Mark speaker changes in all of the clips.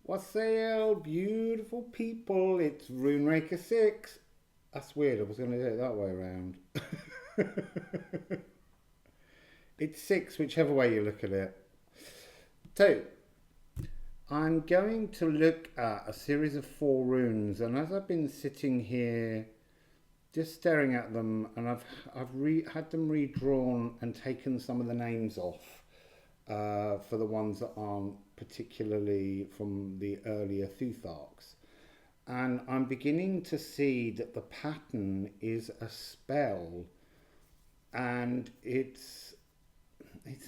Speaker 1: Wassail Beautiful People, it's Rune Raker 6. That's weird, I was going to do it that way around. It's 6, whichever way you look at it. So, I'm going to look at a series of 4 runes, and as I've been sitting here just staring at them, and I've had them redrawn and taken some of the names off for the ones that aren't particularly from the earlier Thutharks. And I'm beginning to see that the pattern is a spell, and it's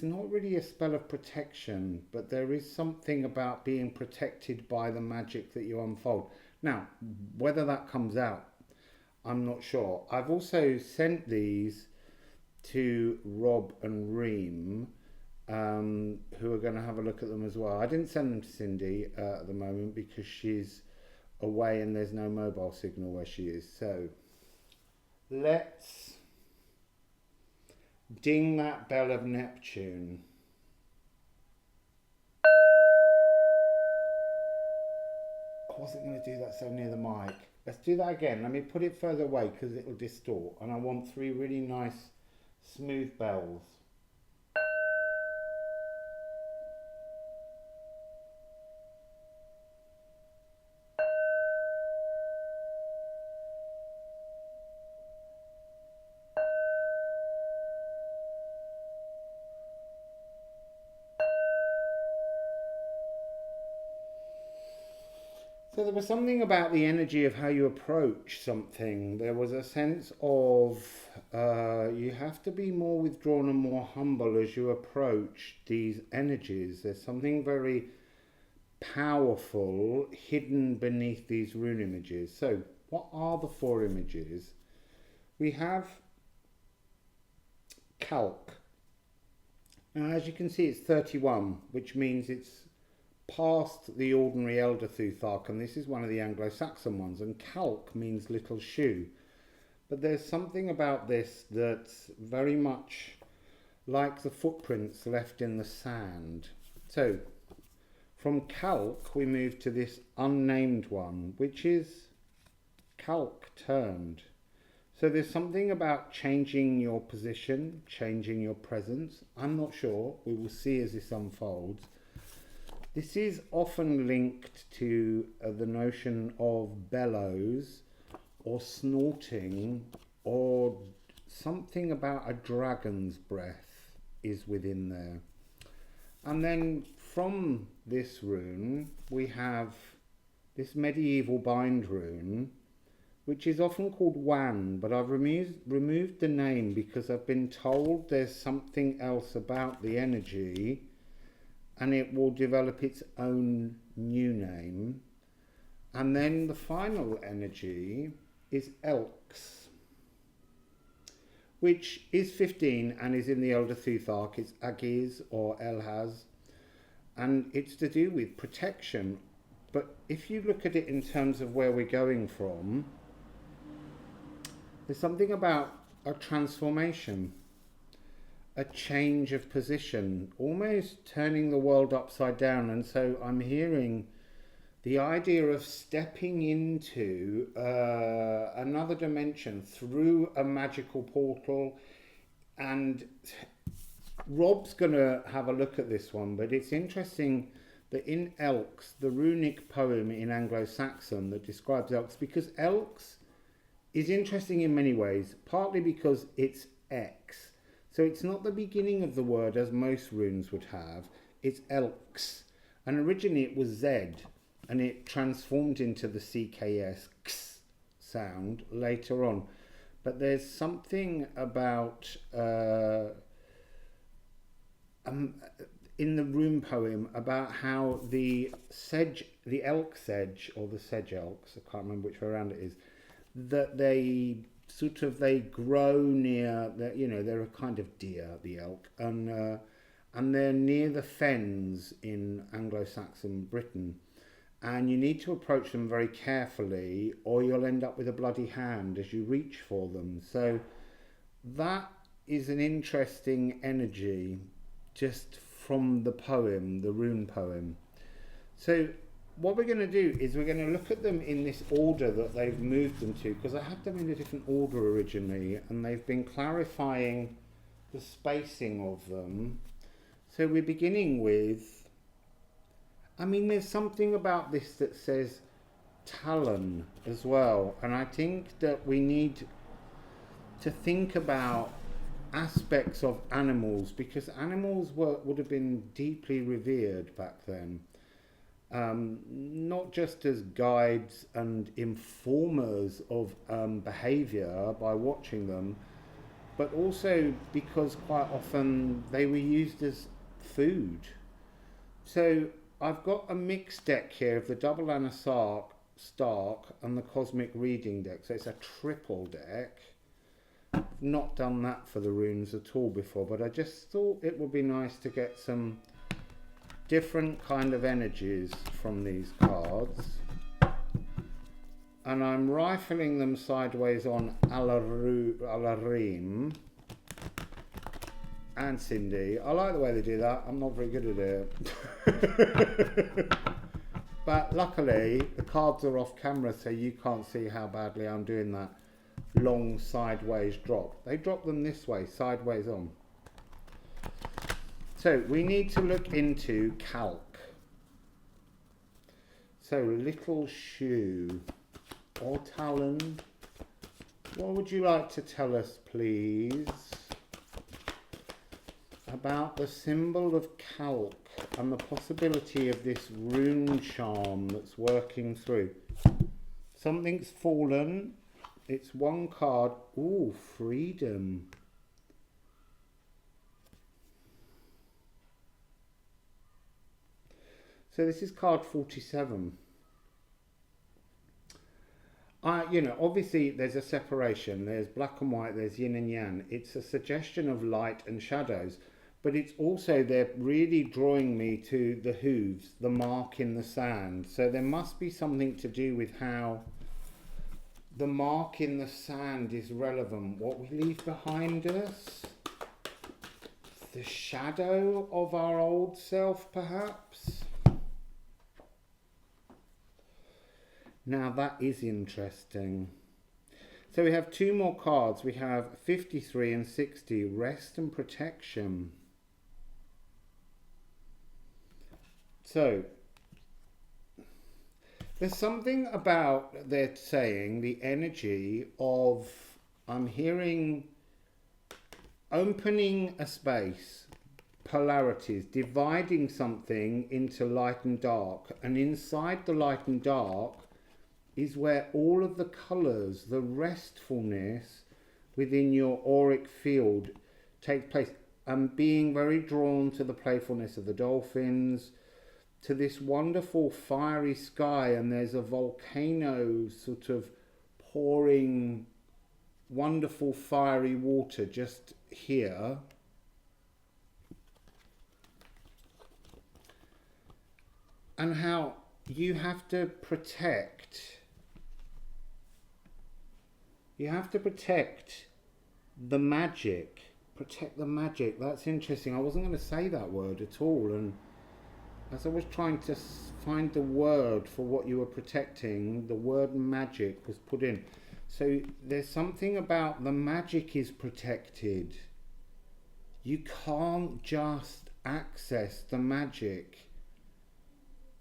Speaker 1: not really a spell of protection, but there is something about being protected by the magic that you unfold. Now, whether that comes out, I'm not sure. I've also sent these to Rob and Reem, who are going to have a look at them as well. I didn't send them to Cindy at the moment because she's away and there's no mobile signal where she is. So let's ding that bell of Neptune. I wasn't going to do that so near the mic. Let's do that again. Let me put it further away because it'll distort. And I want 3 really nice smooth bells. So there was something about the energy of how you approach something. There was a sense of you have to be more withdrawn and more humble as you approach these energies. There's something very powerful hidden beneath these rune images. So what are the 4 images? We have calc. Now as you can see it's 31, which means it's past the ordinary Elder Thuthark, and this is one of the Anglo-Saxon ones, and calc means little shoe. But there's something about this that's very much like the footprints left in the sand. So from calc we move to this unnamed one, which is calc turned. So there's something about changing your position, changing your presence. I'm not sure, we will see as this unfolds. This is often linked to the notion of bellows or snorting, or something about a dragon's breath is within there. And then from this rune we have this medieval bind rune, which is often called Wan, but I've removed the name because I've been told there's something else about the energy and it will develop its own new name. And then the final energy is Elks, which is 15 and is in the Elder Thuthark. It's Agiz or Elhaz, and it's to do with protection. But if you look at it in terms of where we're going from, there's something about a transformation, a change of position, almost turning the world upside down. And so I'm hearing the idea of stepping into another dimension through a magical portal. And Rob's going to have a look at this one, but it's interesting that in Elks, the runic poem in Anglo-Saxon that describes Elks, because Elks is interesting in many ways, partly because it's X. So it's not the beginning of the word as most runes would have, it's Elks. And originally it was Z, and it transformed into the CKS X sound later on. But there's something about, in the rune poem, about how the elk sedge, or the sedge elks, I can't remember which way around it is, that they grow near, they're a kind of deer, the elk, and they're near the fens in Anglo-Saxon Britain, and you need to approach them very carefully or you'll end up with a bloody hand as you reach for them. So that is an interesting energy just from the poem, the rune poem. So what we're going to do is we're going to look at them in this order that they've moved them to, because I had them in a different order originally, and they've been clarifying the spacing of them. So we're beginning with, I mean, there's something about this that says talon as well, and I think that we need to think about aspects of animals, because animals would have been deeply revered back then. Not just as guides and informers of behaviour by watching them, but also because quite often they were used as food. So I've got a mixed deck here of the double Anna Stark and the Cosmic Reading deck, so it's a triple deck. I've not done that for the runes at all before, but I just thought it would be nice to get some different kind of energies from these cards, and I'm rifling them sideways on Alarim and Cindy. I like the way they do that. I'm not very good at it. But luckily the cards are off camera, so you can't see how badly I'm doing that long sideways drop. They drop them this way, sideways on. So we need to look into calc. So little shoe or talon. What would you like to tell us, please, about the symbol of calc and the possibility of this rune charm that's working through? Something's fallen. It's one card. Ooh, freedom. So this is card 47. You know, obviously there's a separation. There's black and white, there's yin and yang. It's a suggestion of light and shadows, but it's also, they're really drawing me to the hooves, the mark in the sand. So there must be something to do with how the mark in the sand is relevant. What we leave behind us, the shadow of our old self, perhaps. Now that is interesting. So we have two more cards. We have 53 and 60, rest and protection. So there's something about, they're saying, the energy of, I'm hearing opening a space, polarities, dividing something into light and dark, and inside the light and dark is where all of the colours, the restfulness within your auric field takes place. I'm being very drawn to the playfulness of the dolphins, to this wonderful fiery sky, and there's a volcano sort of pouring wonderful fiery water just here. And how you have to protect. You have to protect the magic. Protect the magic. That's interesting. I wasn't going to say that word at all. And as I was trying to find the word for what you were protecting, the word magic was put in. So there's something about the magic is protected. You can't just access the magic.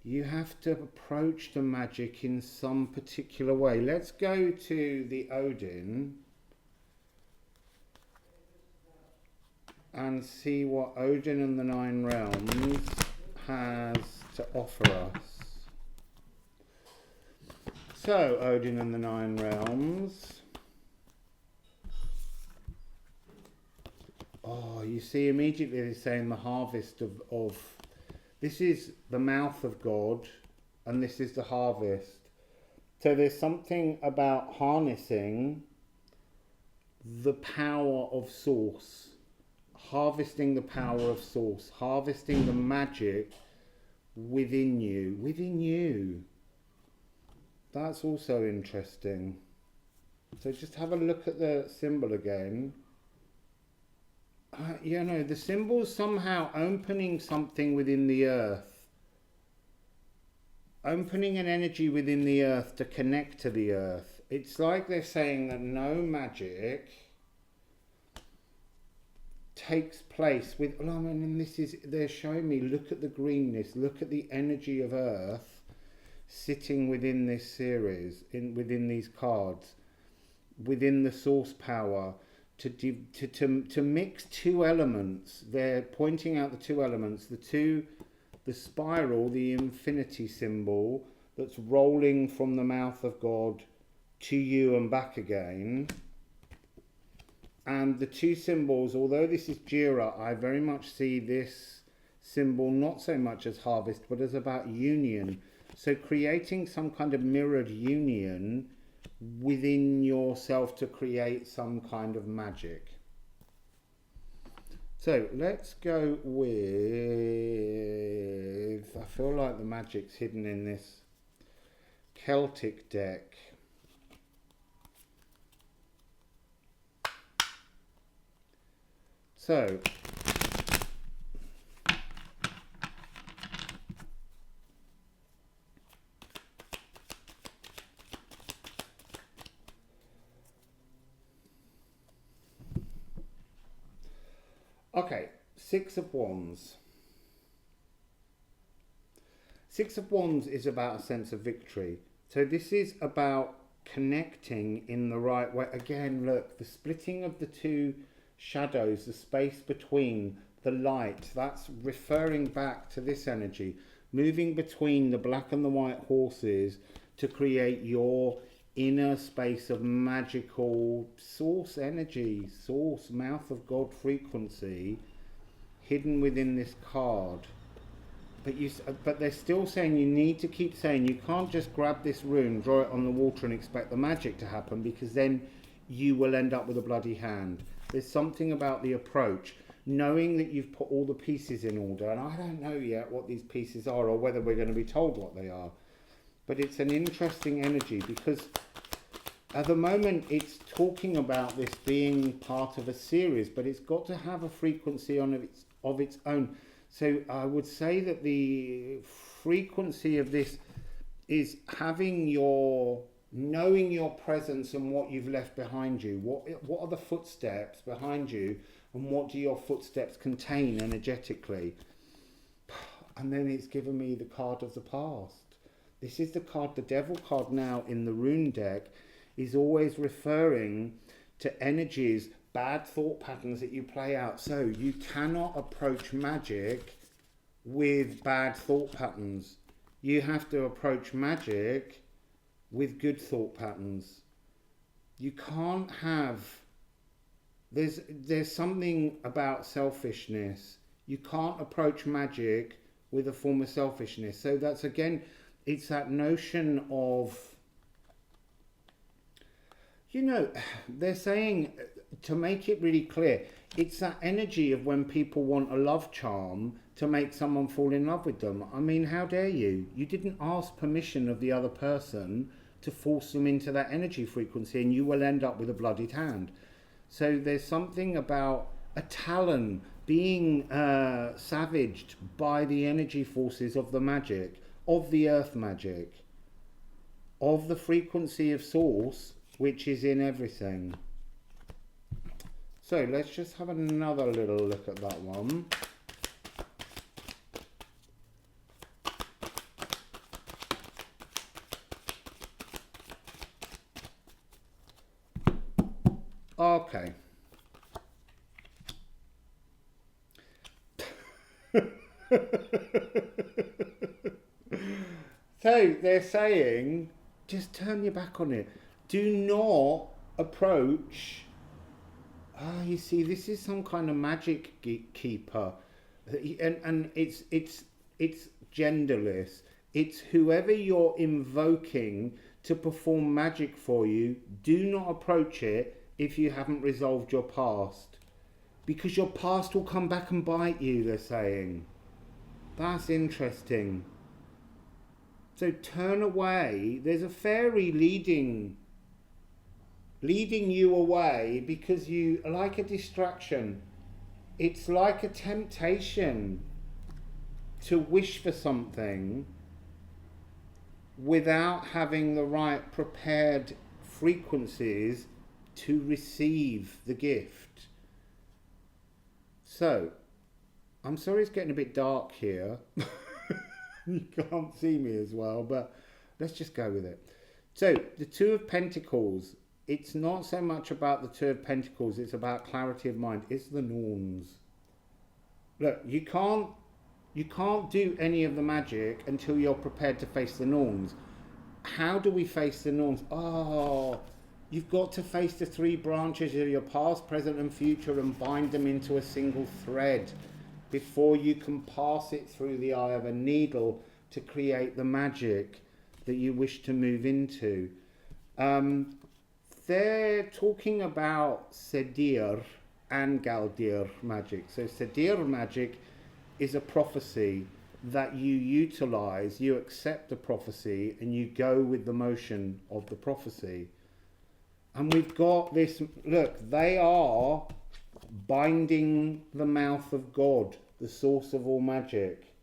Speaker 1: You have to approach the magic in some particular way. Let's go to the Odin and see what Odin and the Nine Realms has to offer us. So, Odin and the Nine Realms. Oh, you see immediately they're saying the harvest of this is the mouth of God, and this is the harvest. So there's something about harnessing the power of source, harvesting the power of source, harvesting the magic within you. Within you. That's also interesting. So just have a look at the symbol again. You know, the symbol's somehow opening something within the earth. opening an energy within the earth to connect to the earth. It's like they're saying that no magic takes place with, I mean, and this is, they're showing me, look at the greenness, look at the energy of earth sitting within this series, within these cards, within the source power, to mix two elements. They're pointing out the two elements, the spiral, the infinity symbol that's rolling from the mouth of God to you and back again. And the two symbols, although this is Jira, I very much see this symbol not so much as harvest, but as about union. So creating some kind of mirrored union within yourself to create some kind of magic. So let's go with, I feel like the magic's hidden in this Celtic deck. So, okay, Six of Wands. Six of Wands is about a sense of victory. So this is about connecting in the right way. Again, look, the splitting of the two shadows, the space between, the light, that's referring back to this energy, moving between the black and the white horses to create your inner space of magical source energy, source, mouth of God frequency hidden within this card. But they're still saying you need to keep saying, you can't just grab this rune, draw it on the water and expect the magic to happen, because then you will end up with a bloody hand. There's something about the approach, knowing that you've put all the pieces in order, and I don't know yet what these pieces are or whether we're going to be told what they are. But it's an interesting energy, because at the moment it's talking about this being part of a series, but it's got to have a frequency of its own. So I would say that the frequency of this is knowing your presence and what you've left behind you. What are the footsteps behind you, and what do your footsteps contain energetically? And then it's given me the card of the past. This is the card, the devil card now in the rune deck, is always referring to energies, bad thought patterns that you play out. So you cannot approach magic with bad thought patterns. You have to approach magic with good thought patterns. You can't have, there's something about selfishness. You can't approach magic with a form of selfishness. So that's, again, it's that notion of, they're saying, to make it really clear, it's that energy of when people want a love charm to make someone fall in love with them. I mean, how dare you? You didn't ask permission of the other person to force them into that energy frequency, and you will end up with a bloodied hand. So there's something about a talon being savaged by the energy forces of the magic, of the earth magic, of the frequency of source, which is in everything. So let's just have another little look at that one. Okay. So they're saying, just turn your back on it. Do not approach. You see, this is some kind of magic gatekeeper, and it's genderless. It's whoever you're invoking to perform magic for you. Do not approach it if you haven't resolved your past, because your past will come back and bite you, they're saying. That's interesting. So turn away. There's a fairy leading you away, because you like a distraction. It's like a temptation to wish for something without having the right prepared frequencies to receive the gift. So, I'm sorry it's getting a bit dark here. You can't see me as well, but let's just go with it. So, the Two of Pentacles, it's not so much about the Two of Pentacles, it's about clarity of mind. It's the norms. Look, you can't do any of the magic until you're prepared to face the norms. How do we face the norms? Oh, you've got to face the three branches of your past, present and future and bind them into a single thread before you can pass it through the eye of a needle to create the magic that you wish to move into. They're talking about Sedir and Galdir magic. So Sedir magic is a prophecy that you utilize, you accept the prophecy and you go with the motion of the prophecy. And we've got this, look, they are binding the mouth of God, the source of all magic.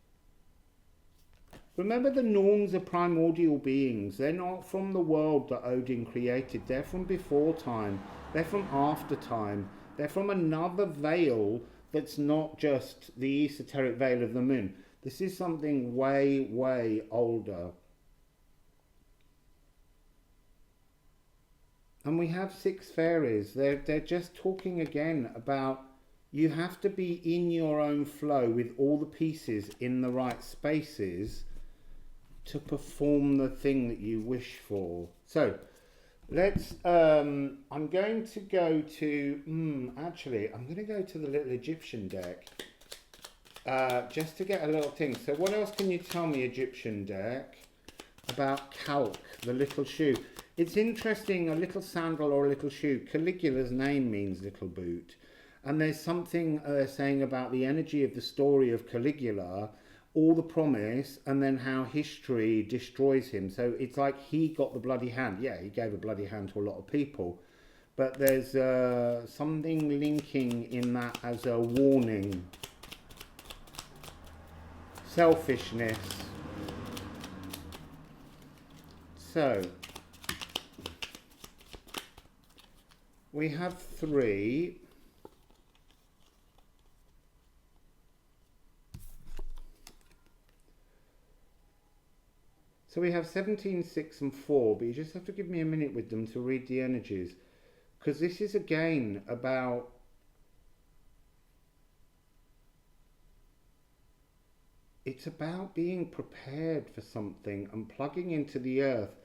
Speaker 1: Remember, the norms are primordial beings. They're not from the world that Odin created. They're from before time. They're from after time. They're from another veil that's not just the esoteric veil of the moon. This is something way, way older. And we have six fairies. They're just talking again about you have to be in your own flow with all the pieces in the right spaces to perform the thing that you wish for. So let's I'm going to go to actually I'm going to go to the little Egyptian deck just to get a little thing. So what else can you tell me, Egyptian deck, about Calc, the little shoe? It's interesting, a little sandal or a little shoe. Caligula's name means little boot. And there's something saying about the energy of the story of Caligula, all the promise, and then how history destroys him. So it's like he got the bloody hand. Yeah, he gave a bloody hand to a lot of people. But there's something linking in that as a warning. Selfishness. So we have three. So we have 17, 6 and 4, but you just have to give me a minute with them to read the energies. Because this is again about it's about being prepared for something and plugging into the earth.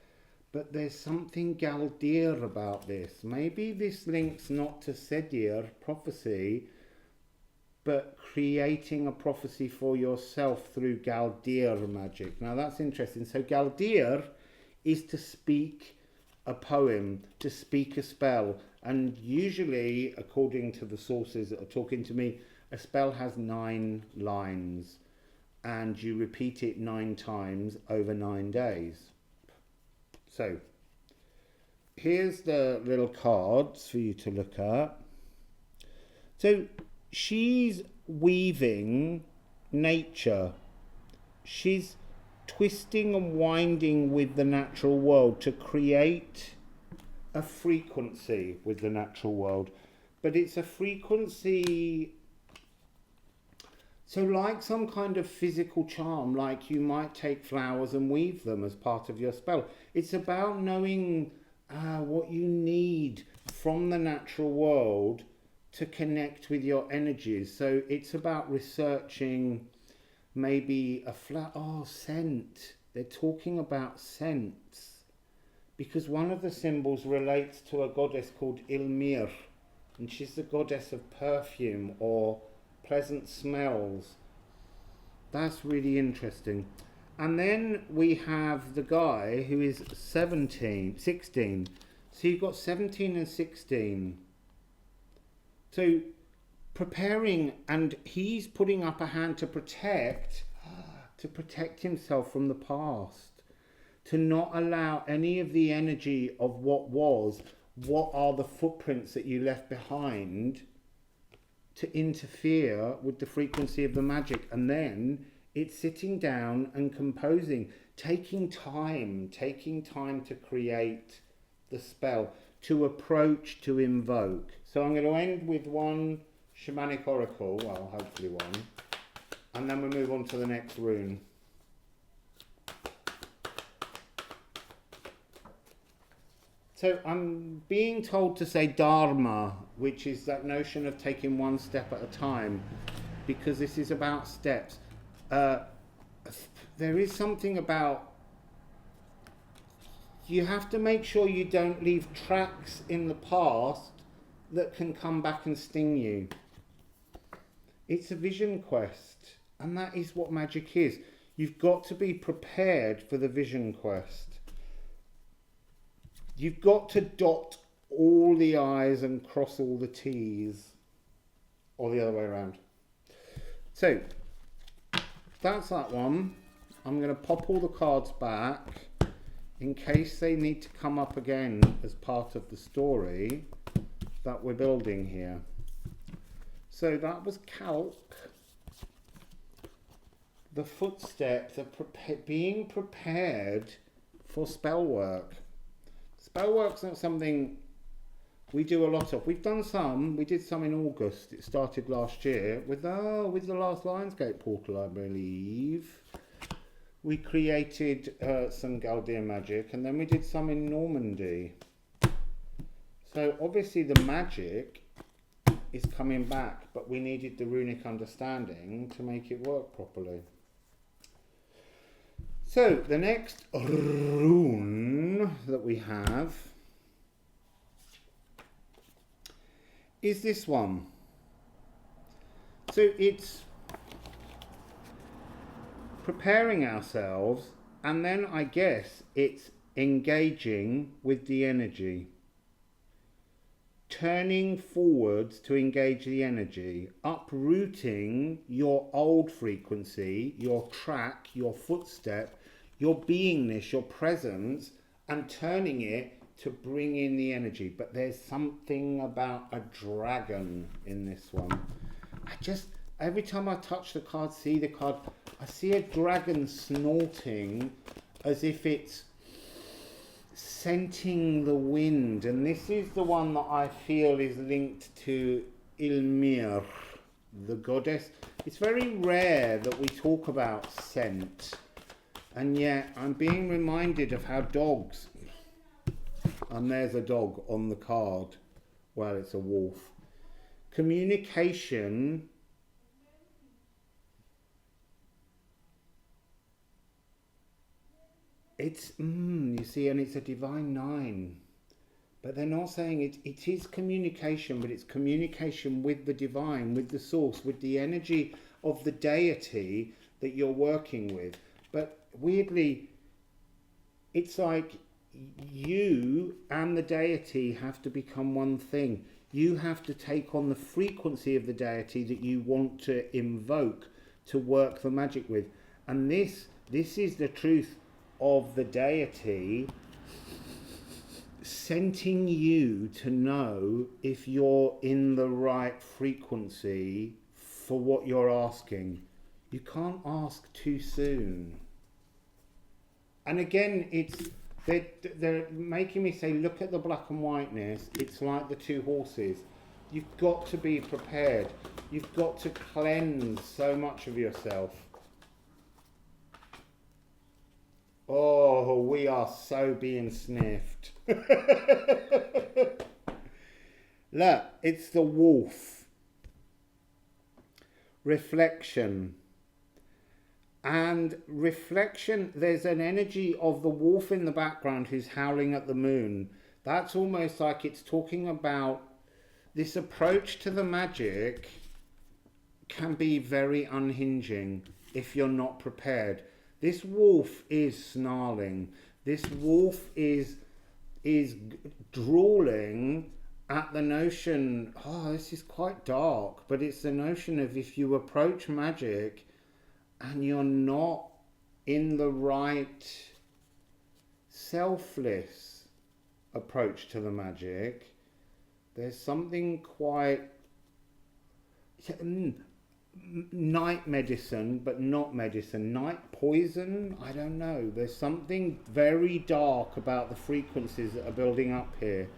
Speaker 1: But there's something Galdir about this. Maybe this links not to Sedir, prophecy, but creating a prophecy for yourself through Galdir magic. Now that's interesting. So Galdir is to speak a poem, to speak a spell. And usually, according to the sources that are talking to me, a spell has 9 lines. And you repeat it 9 times over 9 days. So, here's the little cards for you to look at. So, she's weaving nature. She's twisting and winding with the natural world to create a frequency with the natural world. But it's a frequency, so like some kind of physical charm, like you might take flowers and weave them as part of your spell. It's about knowing what you need from the natural world to connect with your energies. So it's about researching maybe a scent. They're talking about scents because one of the symbols relates to a goddess called Ilmir, and she's the goddess of perfume or pleasant smells. That's really interesting. And then we have the guy who is 16. So you've got 17 and 16. So preparing, and he's putting up a hand to protect himself from the past, to not allow any of the energy of what are the footprints that you left behind to interfere with the frequency of the magic. And then it's sitting down and composing. taking time to create the spell, to approach, to invoke. So I'm going to end with one shamanic oracle, well, hopefully one, and then we move on to the next rune. So I'm being told to say Dharma, which is that notion of taking one step at a time, because this is about steps. There is something about, you have to make sure you don't leave tracks in the past that can come back and sting you. It's a vision quest, and that is what magic is. You've got to be prepared for the vision quest. You've got to dot all the I's and cross all the T's, or the other way around. So, that's that one. I'm going to pop all the cards back in case they need to come up again as part of the story that we're building here. So that was Calc, the footsteps of being prepared for spell work. Spell work's not something we do a lot of. We've done some. We did some in August. It started last year with the last Lionsgate portal, I believe. We created some Galdean magic, and then we did some in Normandy. So obviously the magic is coming back, but we needed the runic understanding to make it work properly. So the next rune that we have is this one. So it's preparing ourselves, and then I guess it's engaging with the energy. Turning forwards to engage the energy, uprooting your old frequency, your track, your footstep, your beingness, your presence, and turning it to bring in the energy. But there's something about a dragon in this one. Every time I touch the card, see the card, I see a dragon snorting as if it's scenting the wind, and this is the one that I feel is linked to Ylmir, the goddess. It's very rare that we talk about scent, and yet I'm being reminded of how dogs, and there's a dog on the card, well, it's a wolf. Communication it's, you see, and it's a divine 9. But they're not saying it is communication, but it's communication with the divine, with the source, with the energy of the deity that you're working with. But weirdly, it's like you and the deity have to become one thing. You have to take on the frequency of the deity that you want to invoke to work the magic with. And this is the truth of the deity scenting you to know if you're in the right frequency for what you're asking. You can't ask too soon. And again, they're making me say, look at the black and whiteness. It's like the two horses. You've got to be prepared. You've got to cleanse so much of yourself. Oh, we are so being sniffed. Look, it's the wolf. Reflection. And reflection, there's an energy of the wolf in the background who's howling at the moon. That's almost like it's talking about this approach to the magic can be very unhinging if you're not prepared. This wolf is snarling. This wolf is drooling at the notion, this is quite dark, but it's the notion of if you approach magic and you're not in the right selfless approach to the magic, there's something quite night medicine, but not medicine. Night poison? I don't know. There's something very dark about the frequencies that are building up here.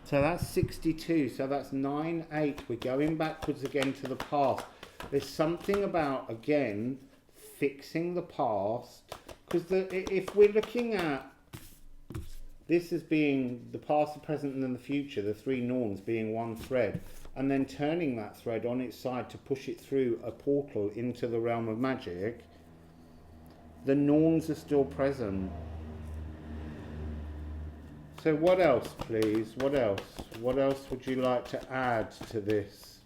Speaker 1: So that's 62. So that's 9, 8. We're going backwards again to the past. There's something about, again, fixing the past. Because if we're looking at this as being the past, the present, and then the future, the three norms being one thread, and then turning that thread on its side to push it through a portal into the realm of magic, the norms are still present. So what else, please? What else? What else would you like to add to this?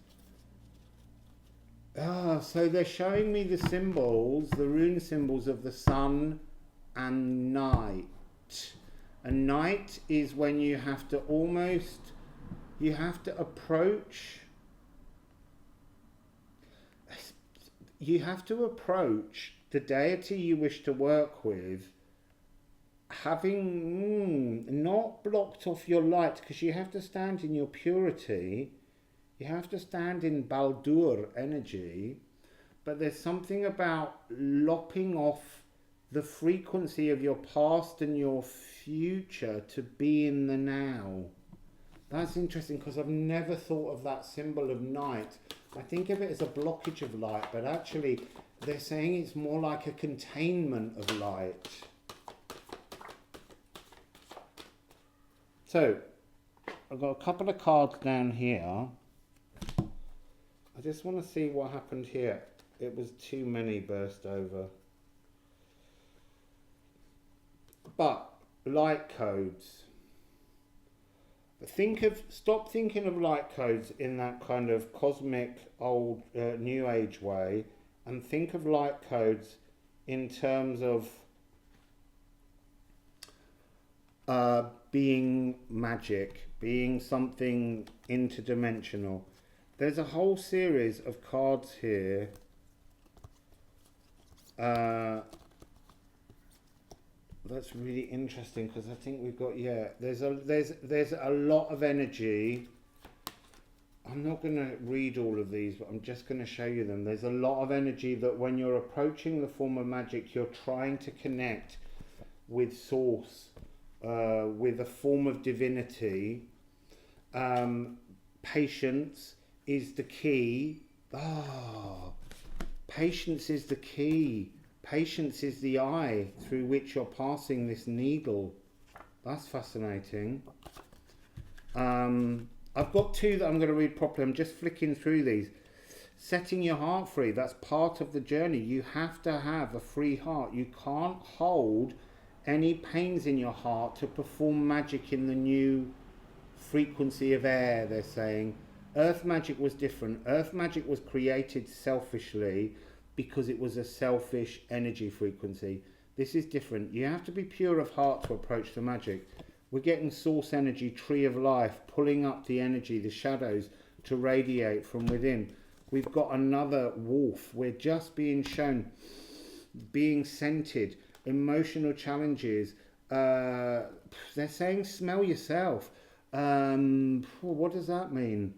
Speaker 1: So they're showing me the symbols, the rune symbols of the sun and night. And night is when you have to approach the deity you wish to work with, having not blocked off your light, because you have to stand in your purity, you have to stand in Baldur energy, but there's something about lopping off the frequency of your past and your future to be in the now. That's interesting, because I've never thought of that symbol of night. I think of it as a blockage of light, but actually they're saying it's more like a containment of light. So I've got a couple of cards down here. I just want to see what happened here. It was too many burst over. But light codes. Stop thinking of light codes in that kind of cosmic old new age way, and think of light codes in terms of being magic, being something interdimensional. There's a whole series of cards here. That's really interesting, because I think we've got, there's a lot of energy. I'm not going to read all of these, but I'm just going to show you them. There's a lot of energy that when you're approaching the form of magic, you're trying to connect with source, with a form of divinity. Patience is the key. Patience is the key. Patience is the eye through which you're passing this needle. That's fascinating. I've got two that I'm going to read properly. I'm just flicking through these. Setting your heart free. That's part of the journey. You have to have a free heart. You can't hold any pains in your heart to perform magic in the new frequency of air, they're saying. Earth magic was different. Earth magic was created selfishly because it was a selfish energy frequency. This is different. You have to be pure of heart to approach the magic. We're getting source energy, tree of life, pulling up the energy, the shadows to radiate from within. We've got another wolf. We're just being shown, being scented, emotional challenges. They're saying smell yourself. What does that mean?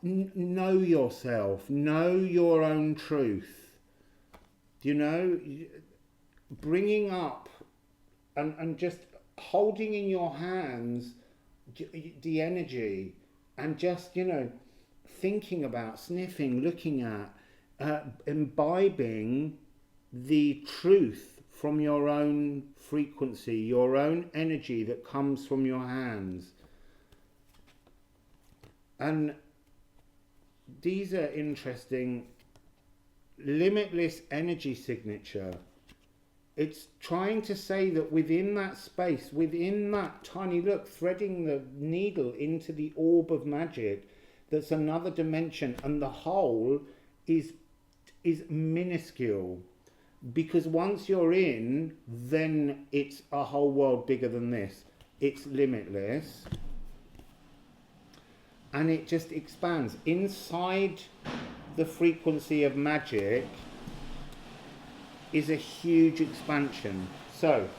Speaker 1: Know yourself, know your own truth, you know, bringing up and just holding in your hands the energy, and just, you know, thinking about, sniffing, looking at, imbibing the truth from your own frequency, your own energy that comes from your hands. And these are interesting. Limitless energy signature. It's trying to say that within that space, within that tiny, look, threading the needle into the orb of magic, that's another dimension, and the whole is minuscule. Because once you're in, then it's a whole world bigger than this. It's limitless. And it just expands. Inside the frequency of magic is a huge expansion. So,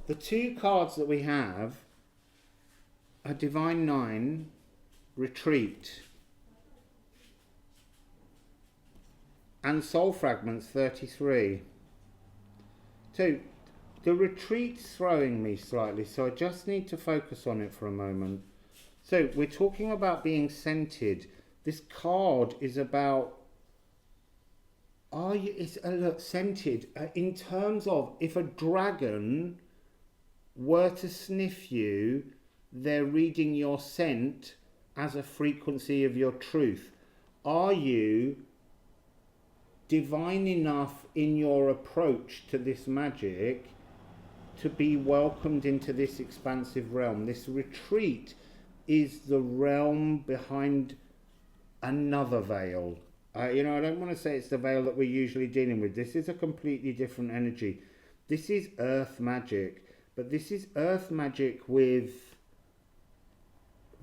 Speaker 1: The two cards that we have are Divine 9, Retreat, and Soul Fragments 33. So the Retreat's throwing me slightly, so I just need to focus on it for a moment. So we're talking about being scented. This card is about, look, scented in terms of if a dragon were to sniff you, they're reading your scent as a frequency of your truth. Are you divine enough in your approach to this magic to be welcomed into this expansive realm? This retreat is the realm behind another veil. I don't want to say it's the veil that we're usually dealing with. This is a completely different energy. This is earth magic, but this is earth magic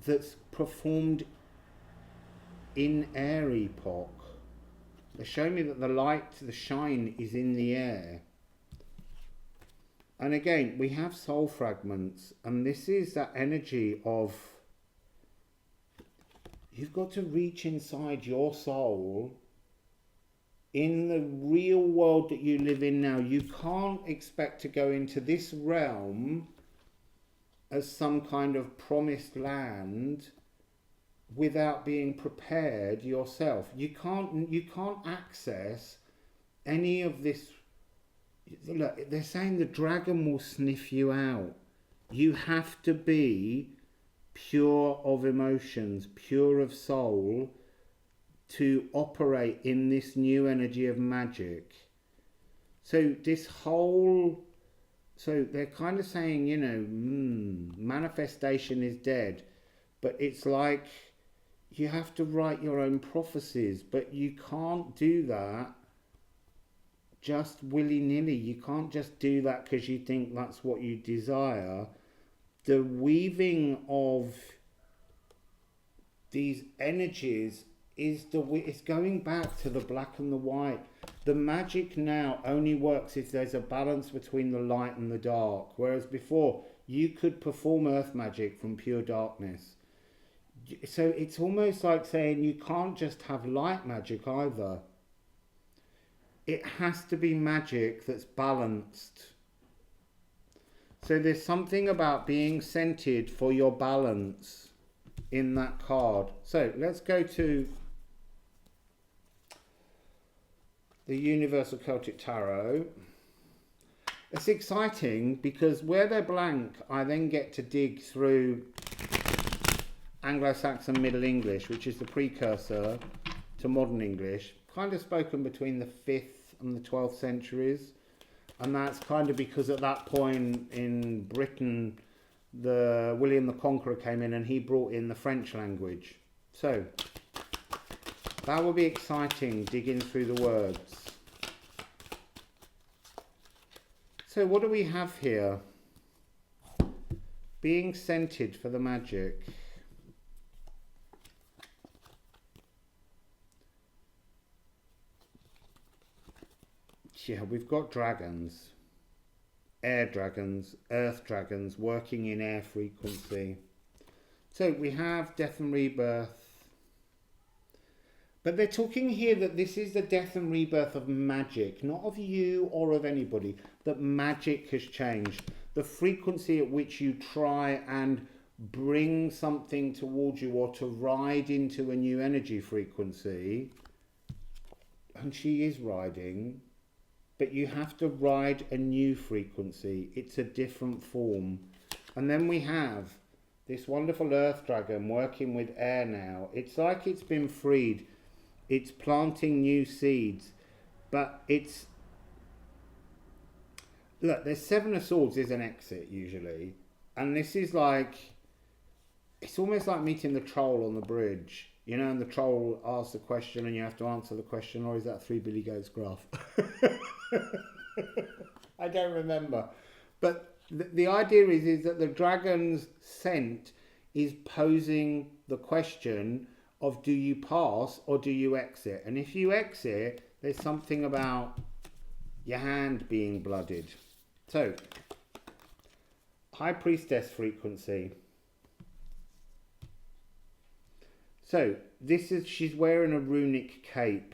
Speaker 1: that's performed in air epoch. They show me that the light, the shine is in the air. And again, we have soul fragments, and this is that energy of you've got to reach inside your soul in the real world that you live in now. You can't expect to go into this realm as some kind of promised land without being prepared yourself. You can't access any of this. Look, they're saying the dragon will sniff you out. You have to be pure of emotions, pure of soul, to operate in this new energy of magic. So they're kind of saying, manifestation is dead, but it's like you have to write your own prophecies, but you can't do that just willy-nilly. You can't just do that because you think that's what you desire. The weaving of these energies it's going back to the black and the white. The magic now only works if there's a balance between the light and the dark, whereas before you could perform earth magic from pure darkness. So it's almost like saying you can't just have light magic either. It has to be magic that's balanced. So there's something about being scented for your balance in that card. So let's go to the Universal Celtic Tarot. It's exciting because where they're blank, I then get to dig through Anglo-Saxon Middle English, which is the precursor to modern English, kind of spoken between the 5th and the 12th centuries. And that's kind of because at that point in Britain, William the Conqueror came in and he brought in the French language. So that will be exciting, digging through the words. So what do we have here? Being scented for the magic. Yeah, we've got dragons, air dragons, earth dragons working in air frequency. So we have death and rebirth. But they're talking here that this is the death and rebirth of magic, not of you or of anybody, that magic has changed. The frequency at which you try and bring something towards you or to ride into a new energy frequency, and she is riding, but you have to ride a new frequency. It's a different form. And then we have this wonderful earth dragon working with air now. It's like it's been freed. It's planting new seeds, but it's, look, there's 7 of swords is an exit usually. And this is like, it's almost like meeting the troll on the bridge, and the troll asks the question and you have to answer the question, or is that 3 Billy Goats graph? I don't remember. But the idea is that the dragon's scent is posing the question of, do you pass or do you exit? And if you exit, there's something about your hand being blooded. So High Priestess frequency. So this is, she's wearing a runic cape.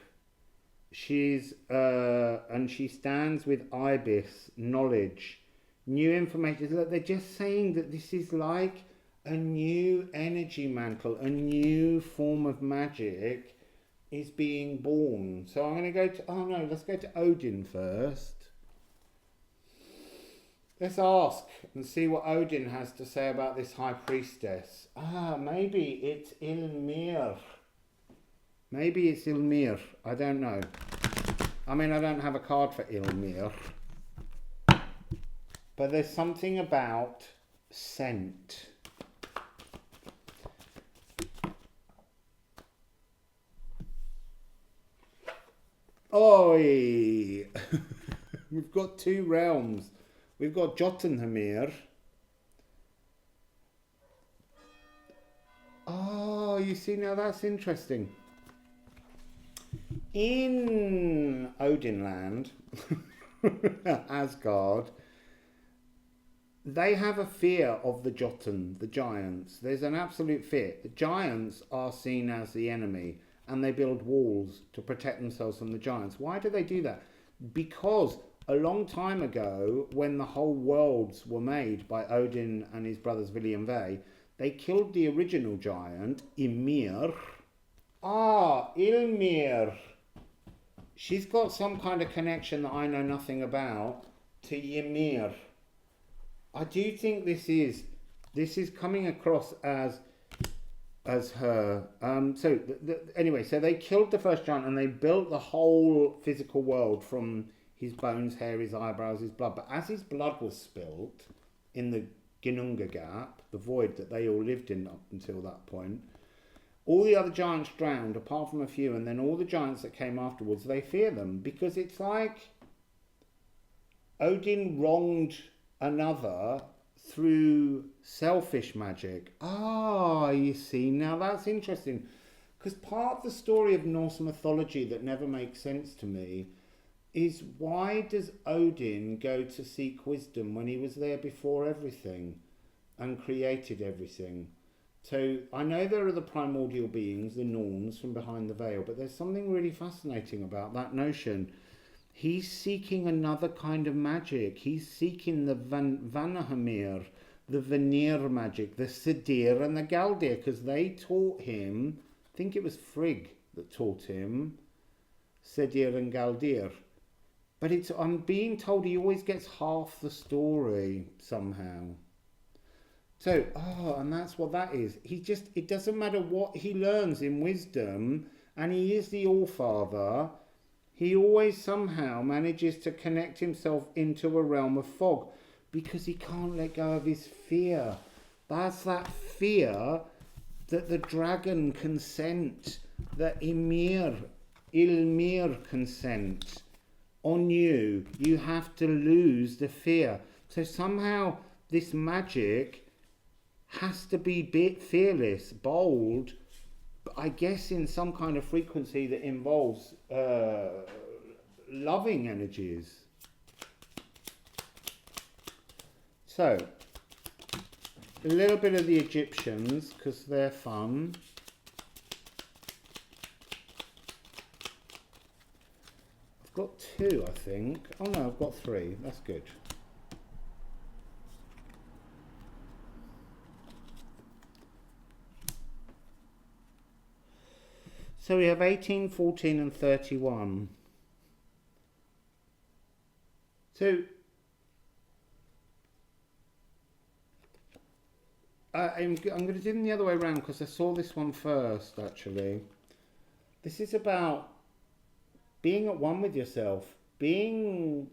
Speaker 1: She's and she stands with ibis, knowledge, new information. Look, they're just saying that this is like a new energy mantle, a new form of magic is being born. So I'm going to go to, oh no, let's go to Odin first. Let's ask and see what Odin has to say about this High Priestess. Ah, maybe it's Ylmir. Maybe it's Ylmir. I don't know. I mean, I don't have a card for Ylmir. But there's something about scent. Oi! We've got two realms. We've got Jotunheimr. Oh, you see, now that's interesting. In Odinland, Asgard, they have a fear of the Jotun, the giants. There's an absolute fear. The giants are seen as the enemy, and they build walls to protect themselves from the giants. Why do they do that? Because a long time ago, when the whole worlds were made by Odin and his brothers Vili and Ve, they killed the original giant, Ymir. Ah, Ylmir. She's got some kind of connection that I know nothing about to Ymir. I do think this is coming across as her. Anyway, so they killed the first giant and they built the whole physical world from his bones, hair, his eyebrows, his blood. But as his blood was spilt in the Ginnunga Gap, the void that they all lived in up until that point, all the other giants drowned apart from a few, and then all the giants that came afterwards, they fear them because it's like Odin wronged another through selfish magic. Ah, you see, now that's interesting, because part of the story of Norse mythology that never makes sense to me is, why does Odin go to seek wisdom when he was there before everything and created everything? So I know there are the primordial beings, the Norns from behind the veil, but there's something really fascinating about that notion. He's seeking another kind of magic. He's seeking the Vanahamir, the Vanir magic, the Sidir and the Galdir, because they taught him, I think it was Frigg that taught him Sidir and Galdir. But I'm being told he always gets half the story somehow. So, and that's what that is. It doesn't matter what he learns in wisdom, and he is the All-Father, he always somehow manages to connect himself into a realm of fog because he can't let go of his fear. That's that fear that the dragon consent, that Ylmir consent on you. You have to lose the fear. So somehow this magic has to be fearless, bold, but I guess in some kind of frequency that involves loving energies. So, a little bit of the Egyptians, because they're fun. I've got two, I think. Oh no, I've got three. That's good. So we have 18, 14 and 31. So I'm going to do them the other way around because I saw this one first, actually. This is about being at one with yourself. They're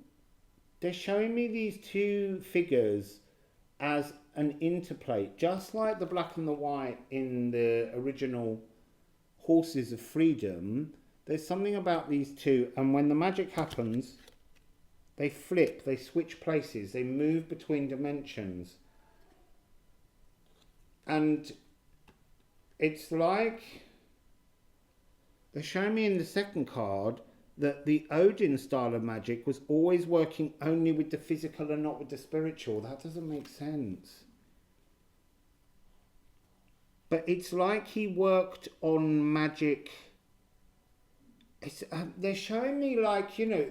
Speaker 1: showing me these two figures as an interplay, just like the black and the white in the original Horses of Freedom. There's something about these two, and when the magic happens, they flip, they switch places, they move between dimensions. And it's like they're showing me in the second card that the Odin style of magic was always working only with the physical and not with the spiritual. That doesn't make sense. But it's like he worked on magic. They're showing me like, you know,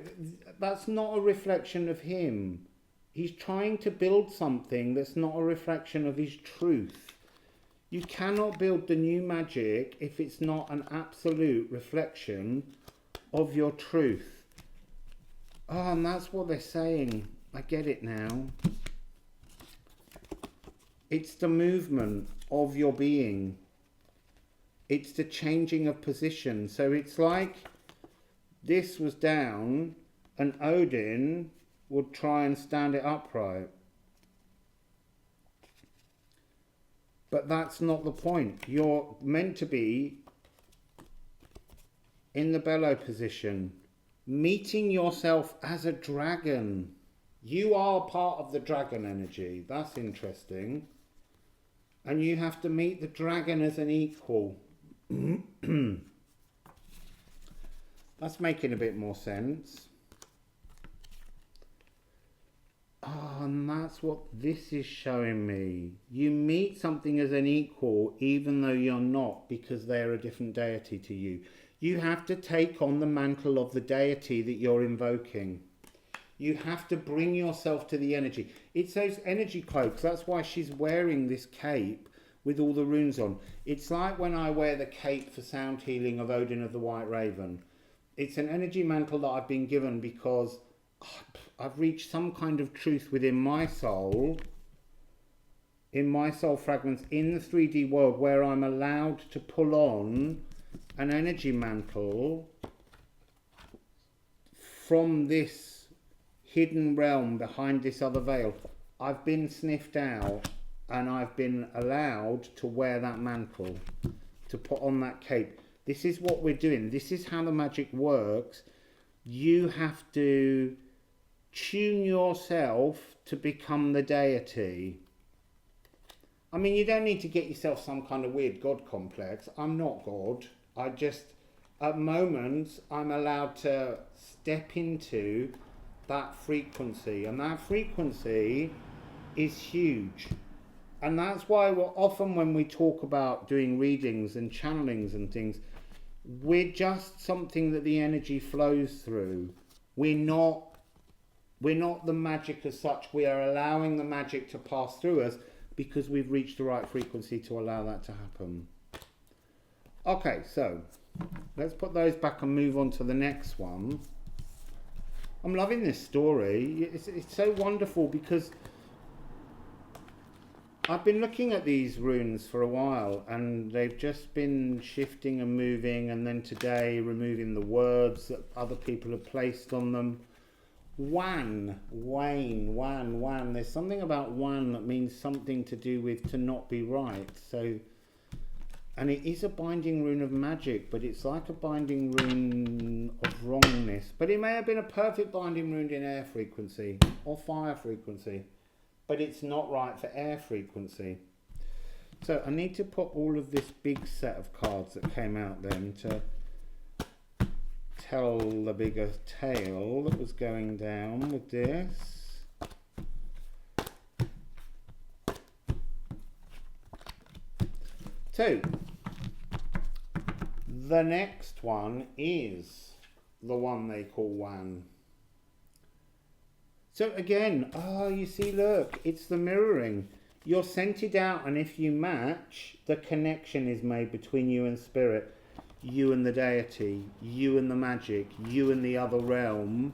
Speaker 1: that's not a reflection of him. He's trying to build something that's not a reflection of his truth. You cannot build the new magic if it's not an absolute reflection of your truth. Oh, and that's what they're saying. I get it now. It's the movement of your being. It's the changing of position. So it's like this was down and Odin would try and stand it upright. But that's not the point. You're meant to be in the bellow position, meeting yourself as a dragon. You are part of the dragon energy. That's interesting. And you have to meet the dragon as an equal. That's making a bit more sense. Oh, and that's what this is showing me. You meet something as an equal even though you're not, because they're a different deity to you. You have to take on the mantle of the deity that you're invoking. You have to bring yourself to the energy. It's those energy cloaks. That's why she's wearing this cape with all the runes on. It's like when I wear the cape for sound healing of Odin of the White Raven. It's an energy mantle that I've been given because I've reached some kind of truth within my soul, in my soul fragments, in the 3D world, where I'm allowed to pull on an energy mantle from this hidden realm behind this other veil. I've been sniffed out and I've been allowed to wear that mantle, to put on that cape. This is what we're doing. This is how the magic works. You have to tune yourself to become the deity. I mean, you don't need to get yourself some kind of weird God complex. I'm not God. I just, at moments, I'm allowed to step into that frequency. And that frequency is huge. And that's why we're often, when we talk about doing readings and channelings and things, we're just something that the energy flows through. We're not the magic as such. We are allowing the magic to pass through us because we've reached the right frequency to allow that to happen. Okay, so let's put those back and move on to the next one. I'm loving this story. It's so wonderful because I've been looking at these runes for a while and they've just been shifting and moving, and then today removing the words that other people have placed on them. Wan, Wayne, Wan, Wan. There's something about Wan that means something to do with to not be right. So, and it is a binding rune of magic, but it's like a binding rune of wrongness. But it may have been a perfect binding rune in air frequency or fire frequency, but it's not right for air frequency. So I need to put all of this big set of cards that came out then to tell the bigger tale that was going down with this. So the next one is the one they call Wan. So again, oh, you see, look, it's the mirroring. You're scented out, and if you match, the connection is made between you and spirit, you and the deity, you and the magic, you and the other realm,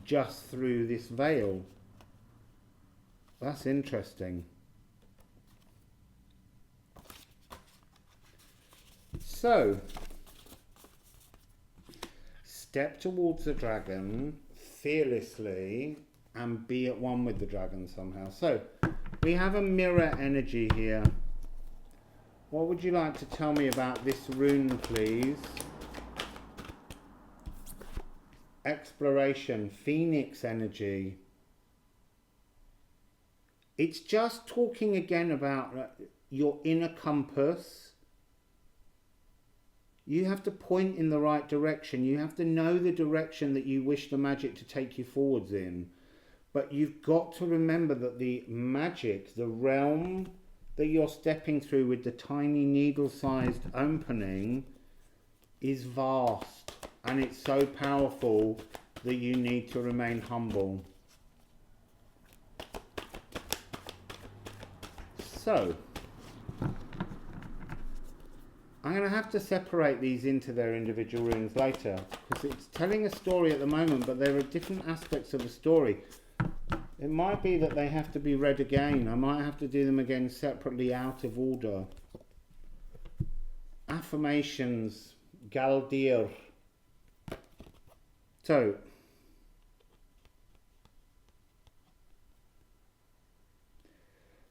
Speaker 1: just through this veil. That's interesting. So, step towards the dragon fearlessly and be at one with the dragon somehow. So, we have a mirror energy here. What would you like to tell me about this rune, please? Exploration, Phoenix energy. It's just talking again about your inner compass, You have to point in the right direction. You have to know the direction that you wish the magic to take you forwards in. But you've got to remember that the magic, the realm that you're stepping through with the tiny needle-sized opening is vast. And it's so powerful that you need to remain humble. So, I'm going to have to separate these into their individual runes later, because it's telling a story at the moment, but there are different aspects of the story. It might be that they have to be read again. I might have to do them again separately out of order. Affirmations, Galdir. So,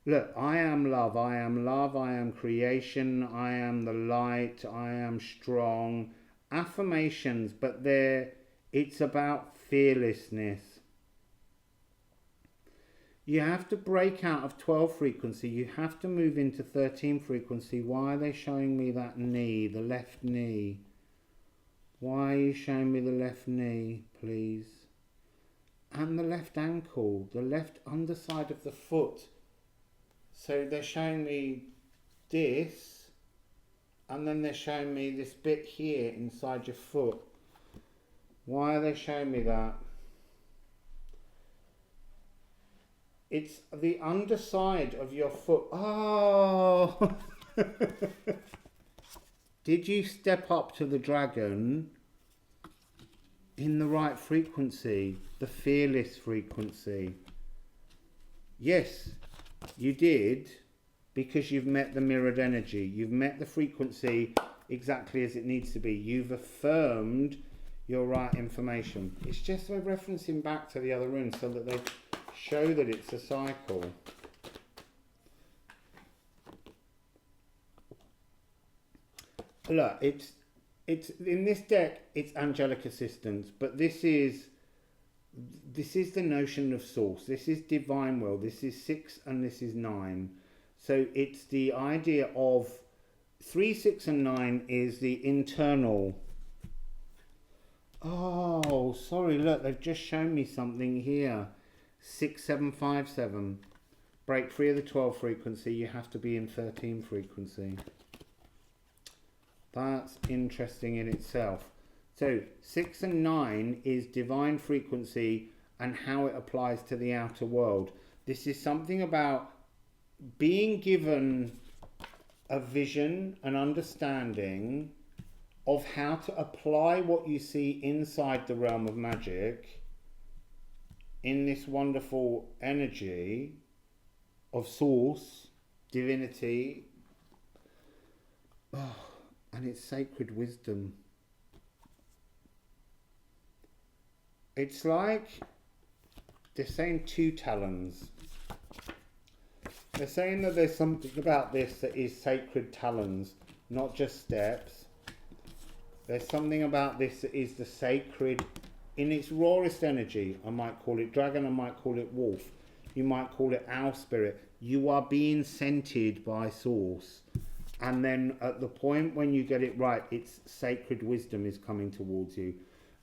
Speaker 1: look, I am love, I am love, I am creation, I am the light, I am strong. Affirmations, but it's about fearlessness. You have to break out of 12 frequency, you have to move into 13 frequency. Why are they showing me that knee, the left knee? Why are you showing me the left knee, please? And the left ankle, the left underside of the foot. So they're showing me this, and then they're showing me this bit here inside your foot. Why are they showing me that? It's the underside of your foot. Oh! Did you step up to the dragon in the right frequency? The fearless frequency. Yes, you did, because you've met the mirrored energy. You've met the frequency exactly as it needs to be. You've affirmed your right information. It's just we're referencing back to the other runes so that they show that it's a cycle. Look, it's in this deck, it's angelic assistance, but this is the notion of source. This is divine will. This is 6 and this is 9. So it's the idea of 3, 6 and 9 is the internal. Oh, sorry, look, they've just shown me something here. 6, 7, 5, 7. Break free of the 12 frequency, you have to be in 13 frequency. That's interesting in itself. So 6 and 9 is divine frequency and how it applies to the outer world. This is something about being given a vision, an understanding of how to apply what you see inside the realm of magic in this wonderful energy of source, divinity, and it's sacred wisdom. It's like they're saying 2 talons. They're saying that there's something about this that is sacred talons, not just steps. There's something about this that is the sacred in its rawest energy. I might call it dragon, I might call it wolf, you might call it owl spirit. You are being scented by source. And then at the point when you get it right, it's sacred wisdom is coming towards you.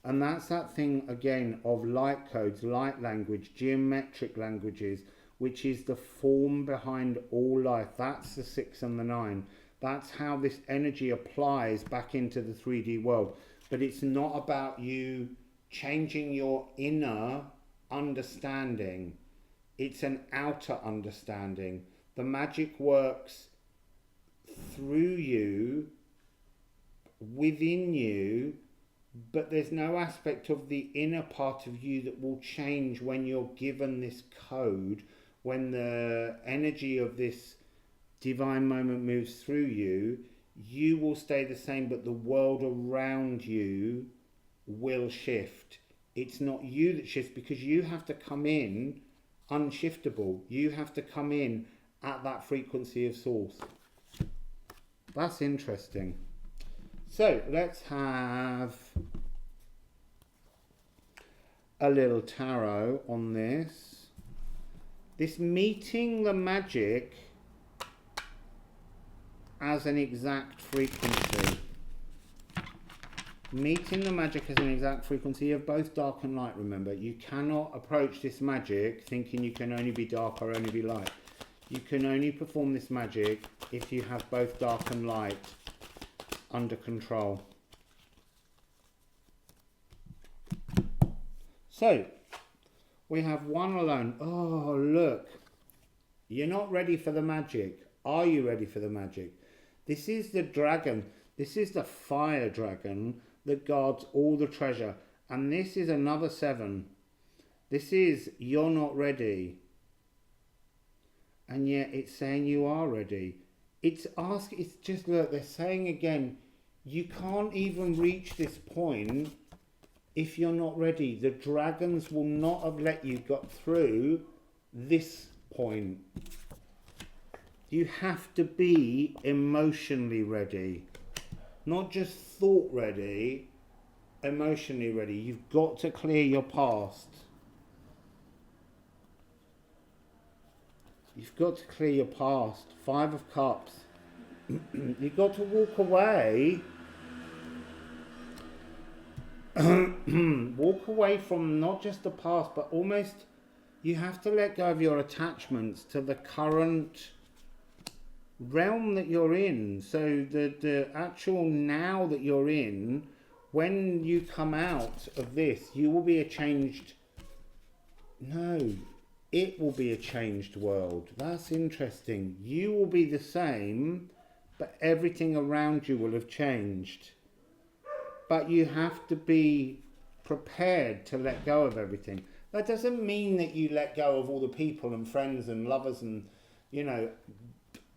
Speaker 1: And that's that thing again of light codes, light language, geometric languages, which is the form behind all life. That's the 6 and the 9. That's how this energy applies back into the 3D world. But it's not about you changing your inner understanding. It's an outer understanding. The magic works through you, within you, but there's no aspect of the inner part of you that will change when you're given this code, when the energy of this divine moment moves through you. You will stay the same, but the world around you will shift. It's not you that shifts, because you have to come in unshiftable. You have to come in at that frequency of source. That's interesting. So let's have a little tarot on this. This meeting the magic as an exact frequency. Meeting the magic as an exact frequency of both dark and light, remember. You cannot approach this magic thinking you can only be dark or only be light. You can only perform this magic if you have both dark and light under control. So, we have one alone. Oh, look. You're not ready for the magic. Are you ready for the magic? This is the dragon. This is the fire dragon that guards all the treasure. And this is another 7. This is you're not ready. And yet it's saying you are ready. It's just, look, they're saying again, you can't even reach this point if you're not ready. The dragons will not have let you got through this point. You have to be emotionally ready. Not just thought ready, emotionally ready. You've got to clear your past. You've got to clear your past. 5 of Cups. You've got to walk away. Walk away from not just the past, but almost you have to let go of your attachments to the current realm that you're in. So the actual now that you're in, when you come out of this, you will be a changed... No, it will be a changed world. That's interesting. You will be the same, but everything around you will have changed. But you have to be prepared to let go of everything. That doesn't mean that you let go of all the people and friends and lovers and, you know,